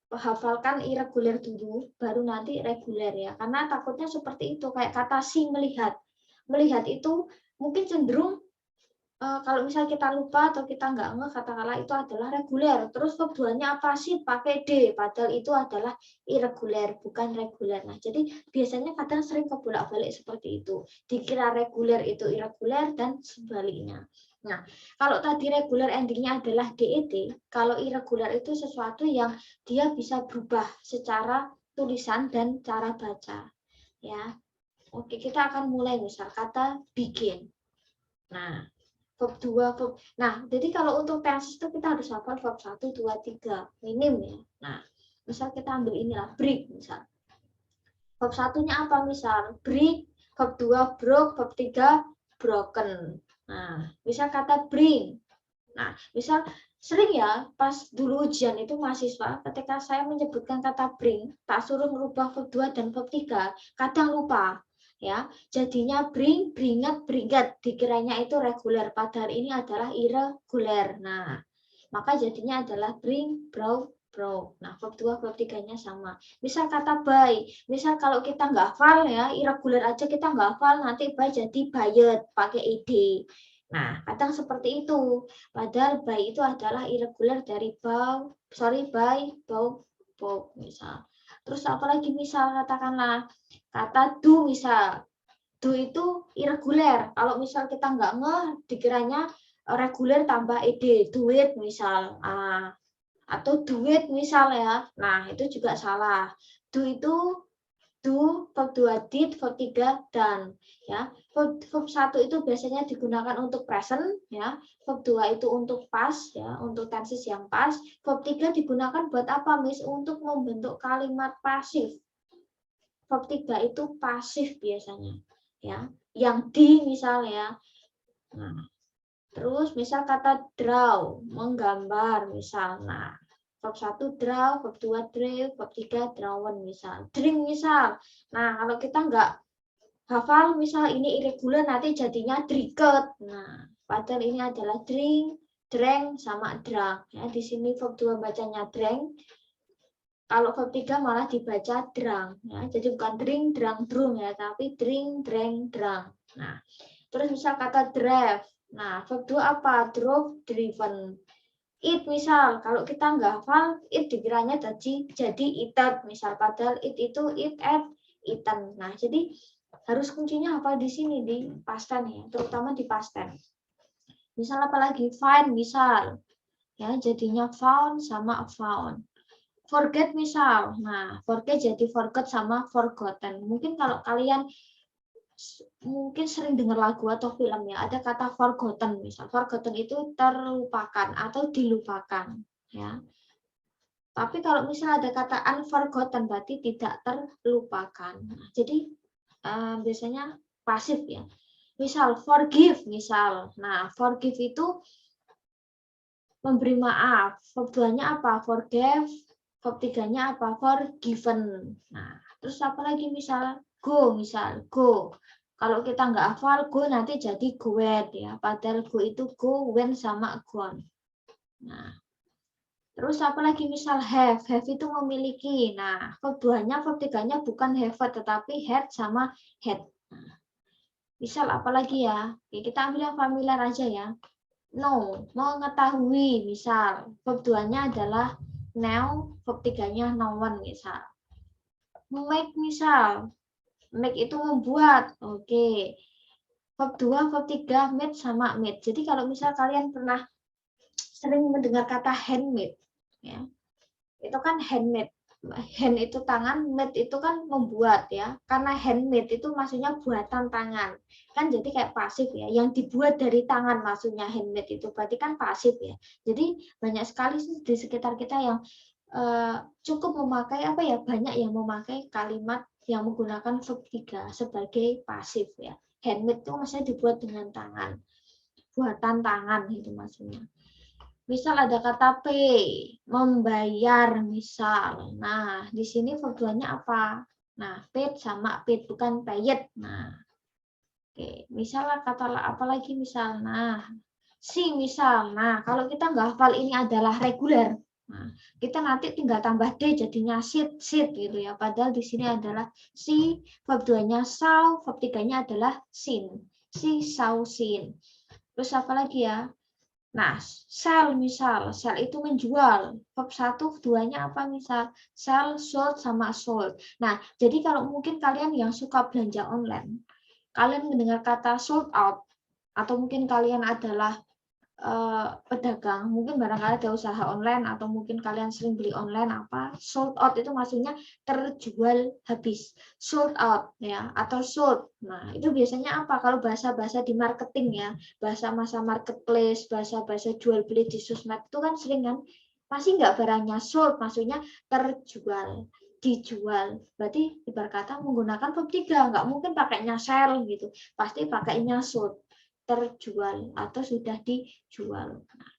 hafalkan irregular dulu, baru nanti reguler ya. Karena takutnya seperti itu, kayak kata si melihat. Melihat itu mungkin cenderung kalau misal kita lupa atau kita nggak ngeh, katakanlah itu adalah reguler. Terus verb 2-nya apa sih? Pakai D. Padahal itu adalah irregular, bukan reguler. Nah, jadi biasanya kadang sering kebolak-balik seperti itu. Dikira reguler itu irregular dan sebaliknya. Nah, kalau tadi reguler endingnya adalah DED, kalau irregular itu sesuatu yang dia bisa berubah secara tulisan dan cara baca. Ya, oke, kita akan mulai misal kata begin. Nah, verb 2, verb. Nah, jadi kalau untuk tenses itu kita harus hafal verb 1, 2, 3 minim ya. Nah, misal kita ambil inilah break misal. Verb 1-nya apa misal? Break, verb 2 broke, verb 3 broken. Nah, misal kata bring. Nah, misal sering ya pas dulu ujian itu mahasiswa ketika saya menyebutkan kata bring, tak suruh merubah verb 2 dan verb 3, kadang lupa. Ya, jadinya bring, beringat, beringat, dikiranya itu reguler, padahal ini adalah irregular. Nah, maka jadinya adalah bring, brought, brought. Nah, verb 2, verb 3-nya sama. Misal kata buy, misal kalau kita nggak hafal ya, irregular aja kita nggak hafal, nanti buy jadi buyed, pakai ed. Nah, kadang seperti itu. Padahal buy itu adalah irregular dari buy, bow, misal. Terus apalagi misal katakanlah kata do misal. Do itu irregular. Kalau misal kita nggak ngeh, dikiranya reguler tambah ed, do it misal. Atau do it misal ya. Nah, itu juga salah. Do itu do, verb 2 did, verb 3 done ya. Verb 1 itu biasanya digunakan untuk present ya. Verb 2 itu untuk past ya, untuk tenses yang past. Verb 3 digunakan buat apa, Miss? Untuk membentuk kalimat pasif. Verb 3 itu pasif biasanya ya. Yang di misalnya. Nah, terus misal kata draw, menggambar misal. Nah, Verb 1 draw, verb 2 drive, verb 3 drawn misal. Drink misal. Nah, kalau kita nggak hafal misal ini irregular nanti jadinya drinket. Nah, padahal ini adalah drink, drank sama drank. Ya, di sini verb 2 bacanya drank. Kalau verb 3 malah dibaca drunk. Ya, jadi bukan drink, drunk, drunk ya, tapi drink, drank, drunk. Nah, terus misal kata drive. Nah, verb 2 apa? Drove, driven. It misal, kalau kita nggak hafal, it dikiranya jadi eaten misal, padahal it itu eat at, eaten. Nah, jadi harus kuncinya hafal di sini di past tense ya, terutama di past tense. Misal apalagi find misal, ya jadinya found sama found. Forget misal, nah forget jadi forgot sama forgotten. Mungkin kalau kalian mungkin sering dengar lagu atau film ya, ada kata forgotten misal. Forgotten itu terlupakan atau dilupakan ya. Tapi kalau misal ada kata unforgotten berarti tidak terlupakan. Nah, jadi biasanya pasif ya. Misal forgive misal. Nah, forgive itu memberi maaf. Verb 2-nya apa? Forgive. Verb 3-nya apa? Forgiven. Nah, terus apa lagi misal go misal, go. Kalau kita nggak hafal go nanti jadi goed ya. Padahal go itu go, when sama gone. Nah, terus apa lagi misal have itu memiliki. Nah, verb 2-nya, verb 3-nya bukan have tetapi had sama had. Nah, misal apa lagi ya? Oke, kita ambil yang familiar aja ya. Know, mengetahui misal. Verb 2-nya adalah know, verb 3-nya known misal. Make misal. Make itu membuat. Oke. Verb 2, verb 3, made sama made. Jadi kalau misal kalian pernah sering mendengar kata handmade ya. Itu kan handmade. Hand itu tangan, made itu kan membuat ya. Karena handmade itu maksudnya buatan tangan. Kan jadi kayak pasif ya. Yang dibuat dari tangan maksudnya handmade itu berarti kan pasif ya. Jadi banyak sekali sih di sekitar kita yang cukup memakai apa ya, banyak yang memakai kalimat yang menggunakan verb 3 sebagai pasif ya. Handmade itu maksudnya dibuat dengan tangan. Buatan tangan itu maksudnya. Misal ada kata pay, membayar misal. Nah, di sini verb 2-nya apa? Nah, paid sama paid, bukan paid. Nah, oke. Misal kata apa lagi misal? Nah, si misal. Nah, kalau kita nggak hafal ini adalah reguler. Nah, kita nanti tinggal tambah D jadinya sit gitu ya. Padahal di sini adalah si, verb 2-nya saw, verb 3-nya adalah sin. Si, saw, sin. Terus apa lagi ya? Nah, sell misal, sell itu menjual. Verb 1, 2-nya apa misal? Sell, sold, sama sold. Nah, jadi kalau mungkin kalian yang suka belanja online, kalian mendengar kata sold out, atau mungkin kalian adalah pedagang, mungkin barangkali ada usaha online, atau mungkin kalian sering beli online apa, sold out itu maksudnya terjual habis, sold out ya, atau sold. Nah, itu biasanya apa? Kalau bahasa-bahasa di marketing ya, bahasa masa marketplace, bahasa-bahasa jual beli di sosmed itu kan sering kan, pasti nggak barangnya sold, maksudnya terjual, dijual. Berarti ibarat kata menggunakan verb 3, nggak mungkin pakainya sell gitu, pasti pakainya sold, terjual atau sudah dijual. Nah,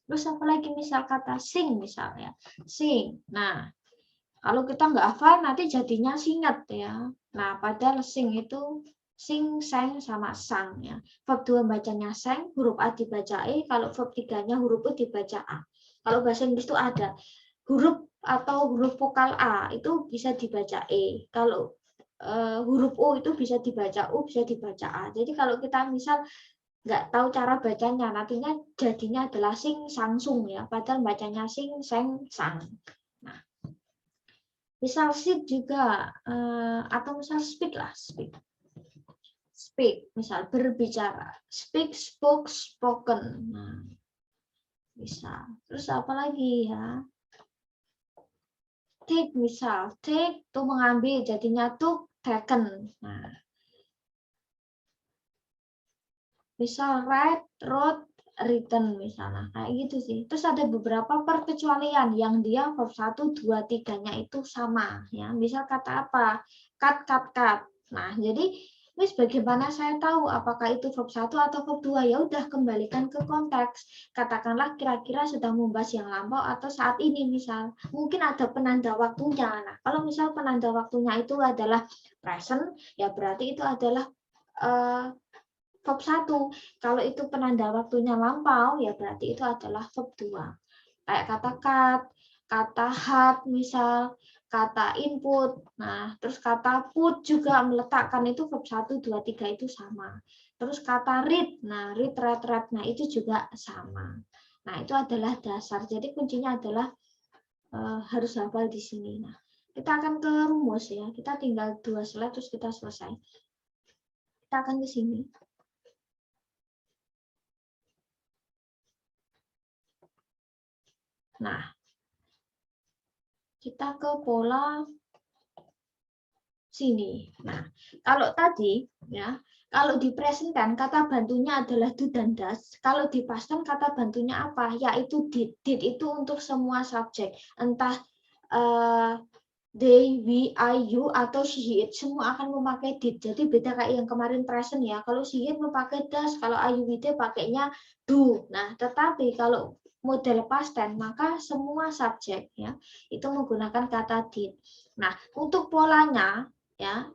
terus apa lagi misal kata sing misalnya, sing. Nah, kalau kita nggak hafal nanti jadinya singet ya. Nah, padahal sing itu sing, sang sama sang ya. Verb 2 bacanya sang, huruf A dibaca E, kalau verb 3-nya huruf U dibaca A. Kalau bahasa Inggris itu ada huruf atau huruf vokal A itu bisa dibaca E. Kalau huruf U itu bisa dibaca U, bisa dibaca A. Jadi kalau kita misal nggak tahu cara bacanya, nantinya jadinya adalah sing sangsung ya, padahal bacanya sing seng sang. Nah, misal sit juga atau misal speak lah, speak misal berbicara, speak, spoke, spoken. Nah, bisa. Terus apa lagi ya? Take misal, take tuh mengambil jadinya took, taken. Nah, misal write, wrote, written misalnya kayak gitu sih. Terus ada beberapa perkecualian yang dia verb 1, 2, 3-nya itu sama ya. Misal kata apa? Cut, cut, cut. Nah, jadi Miss, bagaimana saya tahu apakah itu verb 1 atau verb 2? Ya udah, kembalikan ke konteks. Katakanlah kira-kira sedang membahas yang lampau atau saat ini misal. Mungkin ada penanda waktunya. Nah, kalau misal penanda waktunya itu adalah present, ya berarti itu adalah verb 1. Kalau itu penanda waktunya lampau, ya berarti itu adalah verb 2. Kayak kata cut, kata had misal, kata input. Nah, terus kata put juga meletakkan itu verb 1, 2, 3 itu sama. Terus kata read. Nah, read, read. Nah, itu juga sama. Nah, itu adalah dasar. Jadi kuncinya adalah harus hafal di sini. Nah, kita akan ke rumus ya. Kita tinggal 2 slide terus kita selesai. Kita akan ke sini. Nah, kita ke pola sini. Nah, kalau tadi ya, kalau di present kan kata bantunya adalah do dan does. Kalau di past kan kata bantunya apa? Yaitu did. Did itu untuk semua subjek. Entah they, we, I, you, atau she, it. Semua akan memakai did. Jadi beda kayak yang kemarin present ya. Kalau she, it memakai does. Kalau I, you, we, they pakainya do. Nah, tetapi kalau model past tense maka semua subjek ya itu menggunakan kata did. Nah, untuk polanya ya,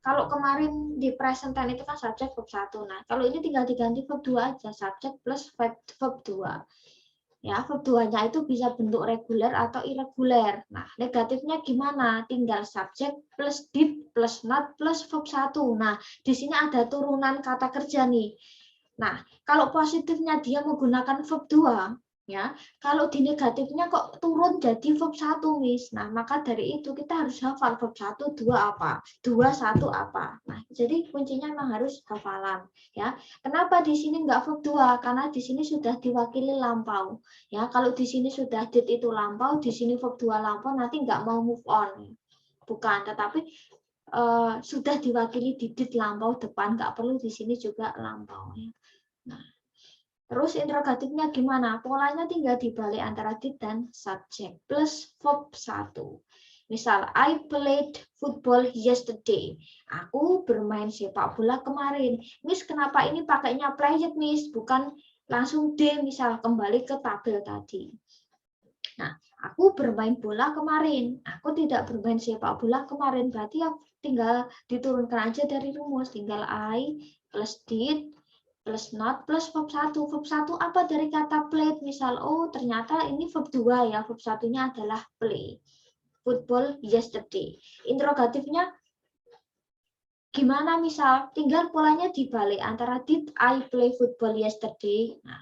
kalau kemarin di present tense itu kan subjek verb 1. Nah, kalau ini tinggal diganti verb 2 aja, subjek plus verb 2. Ya, verb 2-nya itu bisa bentuk reguler atau irregular. Nah, negatifnya gimana? Tinggal subjek plus did plus not plus verb 1. Nah, di sini ada turunan kata kerja nih. Nah, kalau positifnya dia menggunakan verb 2, ya. Kalau di negatifnya kok turun jadi verb 1, Miss. Nah, maka dari itu kita harus hafal verb 1, 2 apa? 2, 1 apa? Nah, jadi kuncinya memang harus hafalan, ya. Kenapa di sini enggak verb 2? Karena di sini sudah diwakili lampau. Ya, kalau di sini sudah did itu lampau, di sini verb 2 lampau, nanti enggak mau move on. Bukan, tetapi sudah diwakili di did lampau depan, enggak perlu di sini juga lampau, ya. Nah, terus interrogatifnya gimana? Polanya tinggal dibalik antara did dan subject plus verb 1. Misal, I played football yesterday. Aku bermain sepak bola kemarin. Miss, kenapa ini pakainya played, Miss? Bukan langsung D, misal kembali ke tabel tadi. Nah, aku bermain bola kemarin. Aku tidak bermain sepak bola kemarin. Berarti ya tinggal diturunkan aja dari rumus. Tinggal I plus did plus not plus verb 1. Verb 1 apa dari kata played? Misal, oh ternyata ini verb 2 ya. Verb 1-nya adalah play. Football yesterday. Interrogatifnya gimana misal? Tinggal polanya dibalik antara did I play football yesterday. Nah,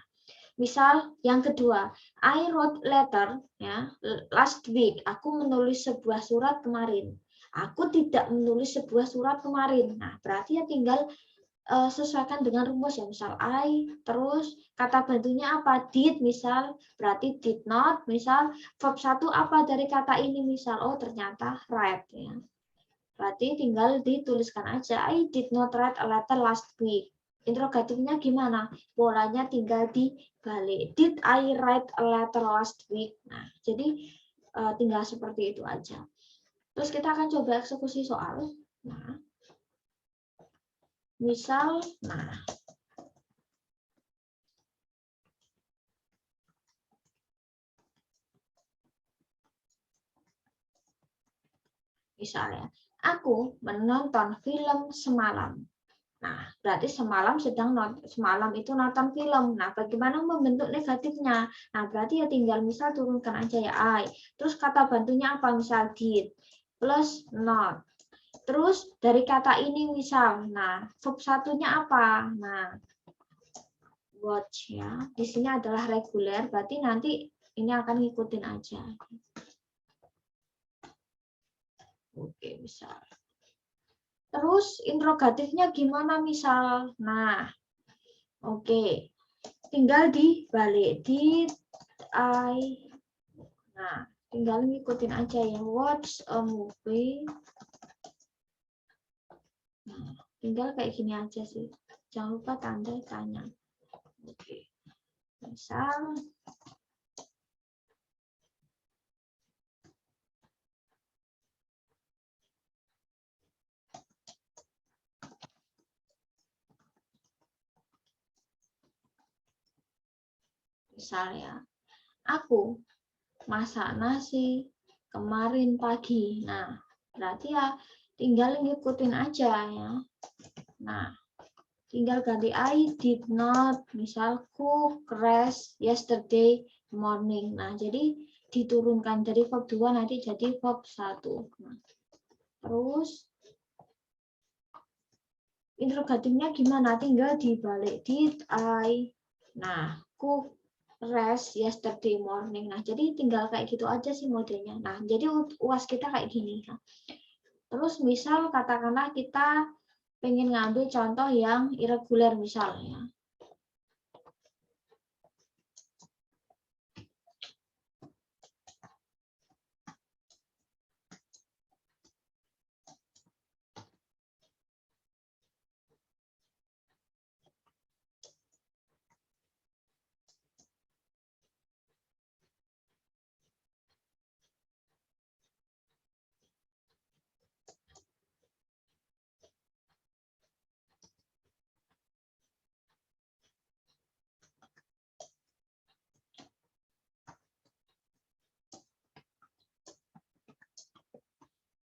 misal yang kedua, I wrote letter ya last week. Aku menulis sebuah surat kemarin. Aku tidak menulis sebuah surat kemarin. Nah, berarti ya tinggal sesuaikan dengan rumus ya. Misal I, terus kata bantunya apa? Did, misal. Berarti did not. Misal verb 1 apa dari kata ini? Misal, oh ternyata write ya. Berarti tinggal dituliskan aja. I did not write a letter last week. Interrogatifnya gimana? Polanya tinggal dibalik. Did I write a letter last week? Nah, jadi tinggal seperti itu aja. Terus kita akan coba eksekusi soal. Nah, misal, misalnya, aku menonton film semalam. Nah, berarti semalam semalam itu nonton film. Nah, bagaimana membentuk negatifnya? Nah, berarti ya tinggal misal turunkan aja ya I. Terus kata bantunya apa? Misal did plus not. Terus dari kata ini misal, nah verb satunya apa? Nah, watch ya. Di sini adalah reguler, berarti nanti ini akan ngikutin aja. Oke, misal. Terus interrogatifnya gimana misal? Nah, oke. Tinggal dibalik. Did I? Nah, tinggal ngikutin aja ya. Watch a movie. Nah, tinggal kayak gini aja sih. Jangan lupa tanda tanya. Oke. Misal Misalnya, aku masak nasi kemarin pagi. Nah, berarti ya tinggal ngikutin aja ya. Nah, tinggal ganti I did not, misal cook rice yesterday morning. Nah, jadi diturunkan dari verb 2 nanti jadi verb 1. Nah, terus interrogatifnya gimana? Tinggal dibalik. Did I? Nah, cook rice yesterday morning. Nah, jadi tinggal kayak gitu aja sih modelnya. Nah, jadi UAS kita kayak gini. Nah, terus misal katakanlah kita pengen ngambil contoh yang irregular misalnya.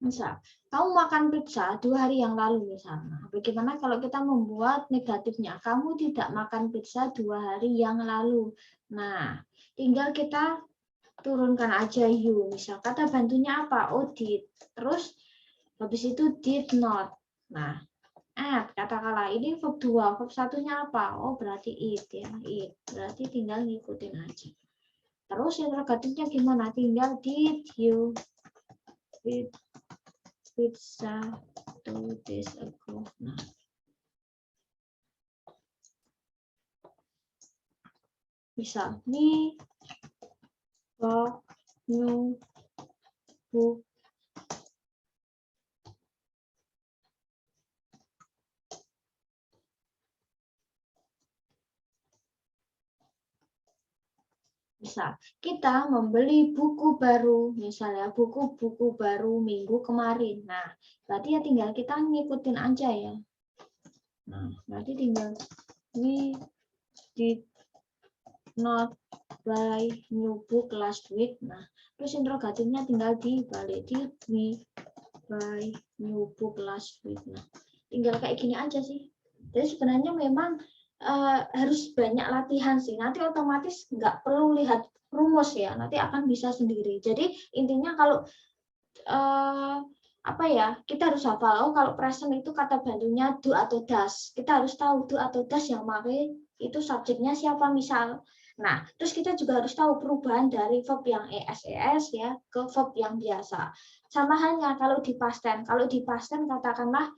Misal, kamu makan pizza 2 hari yang lalu misalnya. Bagaimana kalau kita membuat negatifnya? Kamu tidak makan pizza 2 hari yang lalu. Nah, tinggal kita turunkan aja you. Misal, kata bantunya apa? Oh, did. Terus, habis itu did not. Nah, katakanlah ini verb 2. Verb satunya apa? Oh, berarti it ya. It. Berarti tinggal ngikutin aja. Terus, interrogatifnya gimana? Tinggal did you eat pizza 2 days ago. Nah, bisa me got new book. Bisa kita membeli buku baru, misalnya buku-buku baru minggu kemarin. Nah, berarti ya tinggal kita ngikutin aja ya. Nah, berarti tinggal we did not buy new book last week. Nah, terus interrogatifnya tinggal dibalik. Did we buy new book last week? Nah, tinggal kayak gini aja sih. Jadi sebenarnya memang harus banyak latihan sih. Nanti otomatis nggak perlu lihat rumus ya. Nanti akan bisa sendiri. Jadi intinya kalau apa ya, kita harus hafal. Oh, kalau present itu kata bantunya do atau does. Kita harus tahu do atau does yang pakai itu subjeknya siapa misal. Nah, terus kita juga harus tahu perubahan dari verb yang es ya ke verb yang biasa. Sama halnya kalau di past tense. Kalau di past tense katakanlah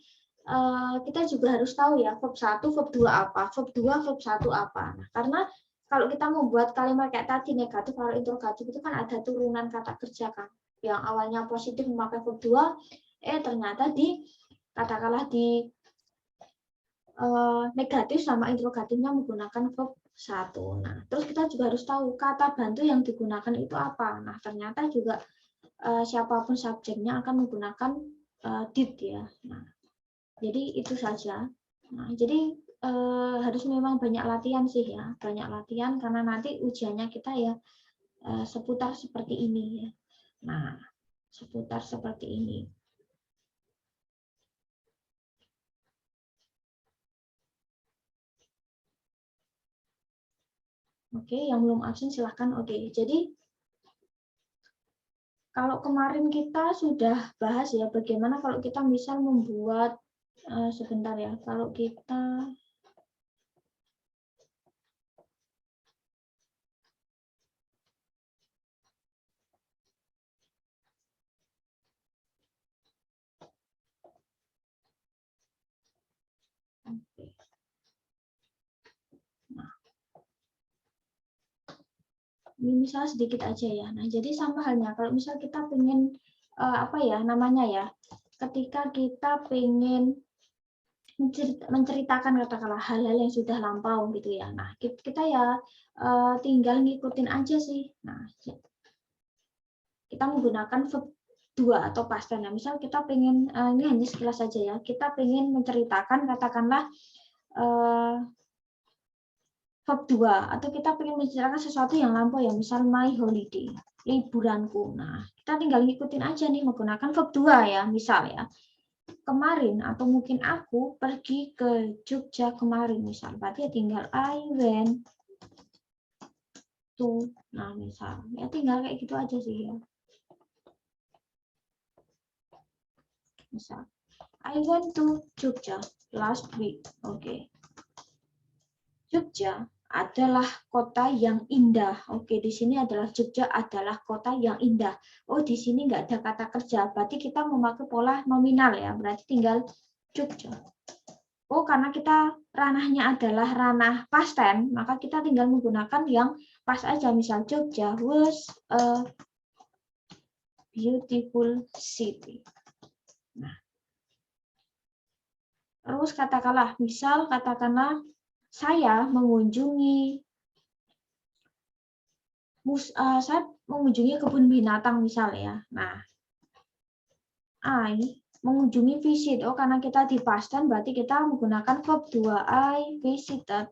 kita juga harus tahu ya verb 1, verb 2 apa, verb 2, verb 1 apa. Nah, karena kalau kita membuat kalimat kayak tadi negatif atau interrogatif itu kan ada turunan kata kerja kan. Yang awalnya positif memakai verb 2, ternyata katakanlah di negatif sama interrogatifnya menggunakan verb 1. Nah, terus kita juga harus tahu kata bantu yang digunakan itu apa. Nah, ternyata juga siapapun subjeknya akan menggunakan did ya. Nah, jadi itu saja. Nah, jadi harus memang banyak latihan sih ya, banyak latihan karena nanti ujiannya kita ya seputar seperti ini ya. Nah, seputar seperti ini. Oke, yang belum absen silahkan. Oke, jadi kalau kemarin kita sudah bahas ya bagaimana kalau kita misal membuat sebentar ya, kalau kita ini misalnya sedikit aja ya. Nah, jadi sama halnya kalau misal kita pengen apa ya namanya ya, ketika kita pengen menceritakan katakanlah hal-hal yang sudah lampau gitu ya. Nah, kita ya tinggal ngikutin aja sih. Nah, kita menggunakan verb 2 atau past tense. Nah, misal kita pengen ini hanya sekilas saja ya. Kita pengen menceritakan katakanlah verb 2 atau kita pengen menceritakan sesuatu yang lampau ya, misal my holiday, liburanku. Nah, kita tinggal ngikutin aja nih menggunakan verb 2 ya, misal ya. Kemarin atau mungkin aku pergi ke Jogja kemarin misal. Berarti ya tinggal I went to. Nah, misal ya tinggal kayak gitu aja sih ya. Misal I went to Jogja last week. Oke. Jogja adalah kota yang indah. Oke, di sini adalah Jogja adalah kota yang indah. Oh, di sini nggak ada kata kerja. Berarti kita memakai pola nominal ya. Berarti tinggal Jogja. Oh, karena kita ranahnya adalah ranah past tense, maka kita tinggal menggunakan yang pas aja. Misal Jogja was a beautiful city. Nah, terus katakanlah, misal katakanlah saya mengunjungi kebun binatang misal ya. Nah, I mengunjungi visit. Oh, karena kita di past tense berarti kita menggunakan verb 2. I visited.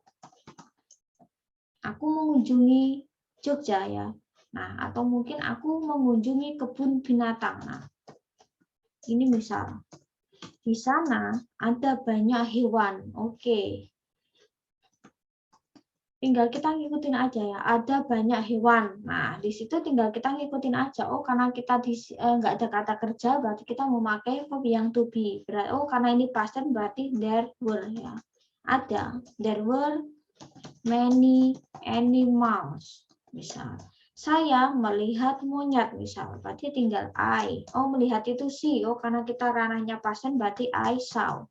Aku mengunjungi Jogja ya. Nah, atau mungkin aku mengunjungi kebun binatang. Nah, ini misal. Di sana ada banyak hewan. Oke. Tinggal kita ngikutin aja ya, ada banyak hewan. Nah, di situ tinggal kita ngikutin aja. Oh, karena kita nggak ada kata kerja, berarti kita memakai verb yang to be. Oh, karena ini past tense berarti there were ya. Ada, there were many animals. Misal, saya melihat monyet misal. Berarti tinggal I. Oh, melihat itu see. Oh, karena kita ranahnya past tense berarti I saw.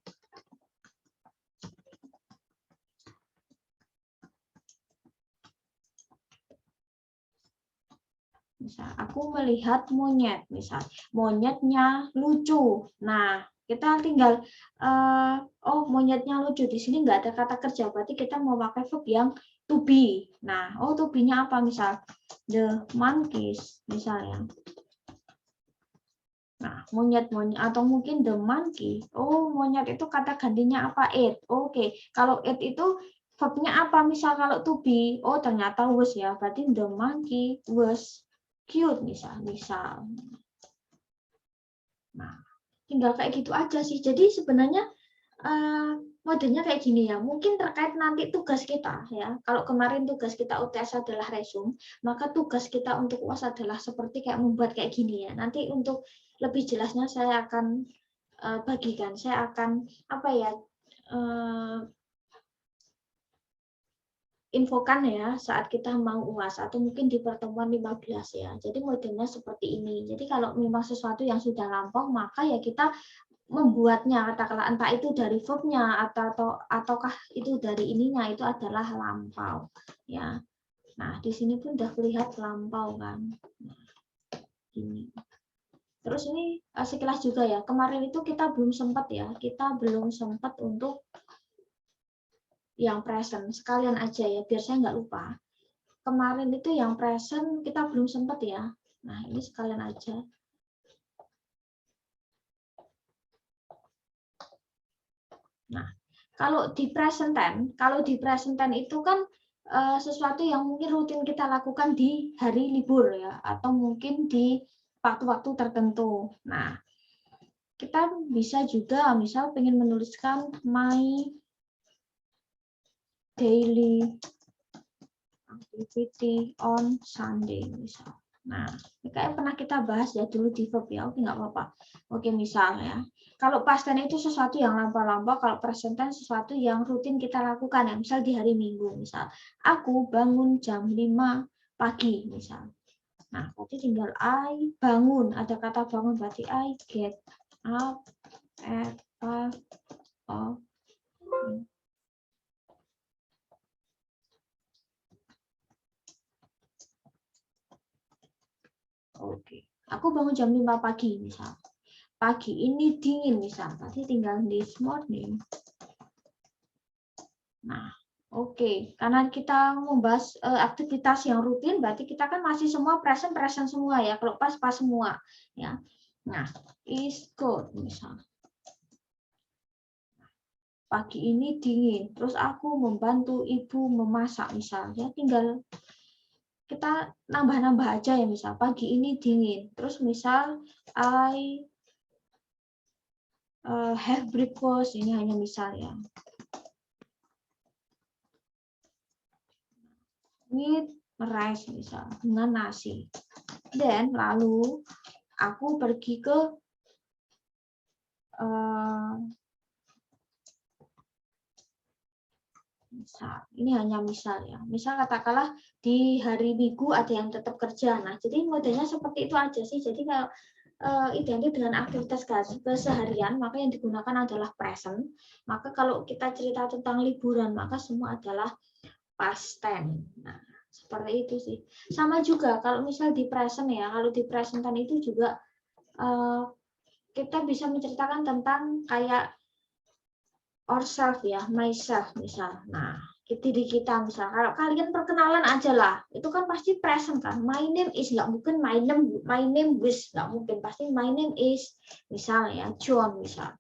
Misal, aku melihat monyet, misal monyetnya lucu. Nah, kita tinggal oh monyetnya lucu. Di sini nggak ada kata kerja, berarti kita mau pakai verb yang to be. Nah, oh to be-nya apa? Misal the monkeys, misalnya. Nah, monyet atau mungkin the monkey. Oh, monyet itu kata gantinya apa? It. Oke, kalau it itu verb-nya apa? Misal kalau to be, oh ternyata was ya. Berarti the monkey was cute misal. Nah, tinggal kayak gitu aja sih. Jadi sebenarnya modenya kayak gini ya. Mungkin terkait nanti tugas kita ya. Kalau kemarin tugas kita UTS adalah resume, maka tugas kita untuk UAS adalah seperti kayak membuat kayak gini ya. Nanti untuk lebih jelasnya saya akan bagikan. Saya akan apa ya? Infokan ya saat kita mau UAS atau mungkin di pertemuan 15 ya. Jadi modelnya seperti ini. Jadi kalau memang sesuatu yang sudah lampau maka ya kita membuatnya, katakanlah entah itu dari verb-nya ataukah itu dari ininya itu adalah lampau ya. Nah, di sini pun udah terlihat lampau kan. Nah, ini. Terus ini sekilas juga ya. Kemarin itu kita belum sempat ya. Kita belum sempat untuk yang present, sekalian aja ya, biar saya nggak lupa. Kemarin itu yang present kita belum sempat ya. Nah, ini sekalian aja. Nah, kalau di present tense itu kan sesuatu yang mungkin rutin kita lakukan di hari libur ya, atau mungkin di waktu-waktu tertentu. Nah, kita bisa juga misal pengen menuliskan my daily activity on Sunday misal. Nah, ini kayak pernah kita bahas ya dulu di verb ya. Oke, nggak apa-apa. Oke, misalnya, kalau past tense itu sesuatu yang lampau-lampau, kalau present tense sesuatu yang rutin kita lakukan ya. Misal di hari Minggu, misal, aku bangun jam 5 pagi, misal. Nah, berarti tinggal I bangun. Ada kata bangun, berarti I get up at 5 o'clock. Oke, aku bangun jam 5 pagi misal. Pagi ini dingin misal, berarti tinggal this morning. Nah, oke, karena kita membahas aktivitas yang rutin, berarti kita kan masih semua present semua ya, kalau pas semua ya. Nah, is good misal. pagi ini dingin, terus aku membantu ibu memasak misalnya, tinggal kita nambah-nambah aja ya, misal pagi ini dingin, terus misal I have breakfast, ini hanya misal ya, with rice misal, dengan nasi. Dan lalu aku pergi ke misal, ini hanya misal ya. Misal katakanlah di hari Minggu ada yang tetap kerja. Nah, jadi modelnya seperti itu aja sih. Jadi kalau identik dengan aktivitas keseharian, maka yang digunakan adalah present. Maka kalau kita cerita tentang liburan, maka semua adalah past tense. Nah, seperti itu sih. Sama juga kalau misal di present ya, kalau di present tense itu juga kita bisa menceritakan tentang kayak ourself ya, myself misal. Nah, diri kita misal. Kalau kalian perkenalan aja lah, itu kan pasti present kan. My name is, nggak mungkin my name is, nggak mungkin. Pasti my name is, misalnya John misal.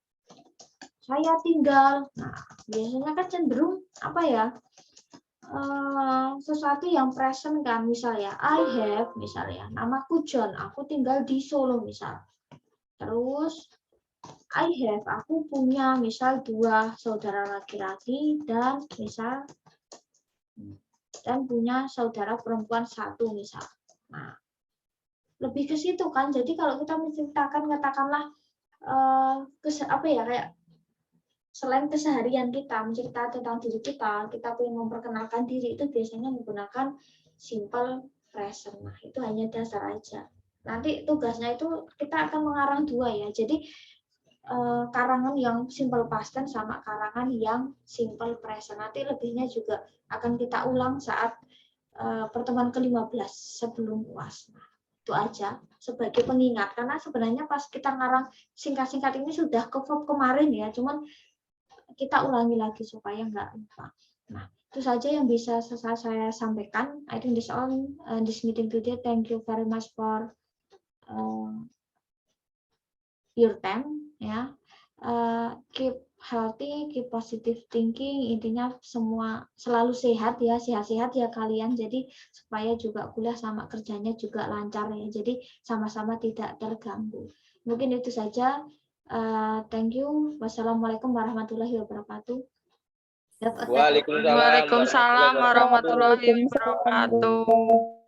Saya tinggal. Nah, biasanya kan cenderung apa ya? Sesuatu yang present kan, misalnya I have, misalnya namaku John, aku tinggal di Solo misal. Terus I have, aku punya misal 2 saudara laki-laki dan misal dan punya saudara perempuan 1 misal. Nah, lebih ke situ kan. Jadi kalau kita menceritakan katakanlah apa ya, kayak selain keseharian kita menceritakan tentang diri kita ingin memperkenalkan diri, itu biasanya menggunakan simple present. Nah, itu hanya dasar aja. Nanti tugasnya itu kita akan mengarang 2 ya. Jadi karangan yang simple past tense sama karangan yang simple present. Nanti lebihnya juga akan kita ulang saat pertemuan ke-15 sebelum UAS. Nah, itu aja sebagai pengingat, karena sebenarnya pas kita ngarang singkat-singkat ini sudah ke verb kemarin ya, cuman kita ulangi lagi supaya nggak lupa. Nah, itu saja yang bisa saya sampaikan. I think this all this meeting today. Thank you very much for your time ya. Keep healthy, keep positive thinking, intinya semua selalu sehat ya, sehat-sehat ya kalian, jadi supaya juga kuliah sama kerjanya juga lancar ya, jadi sama-sama tidak terganggu. Mungkin itu saja. Thank you. Wassalamualaikum warahmatullahi wabarakatuh. Waalaikumsalam Waalaikumsalam warahmatullahi Waalaikumsalam. wabarakatuh.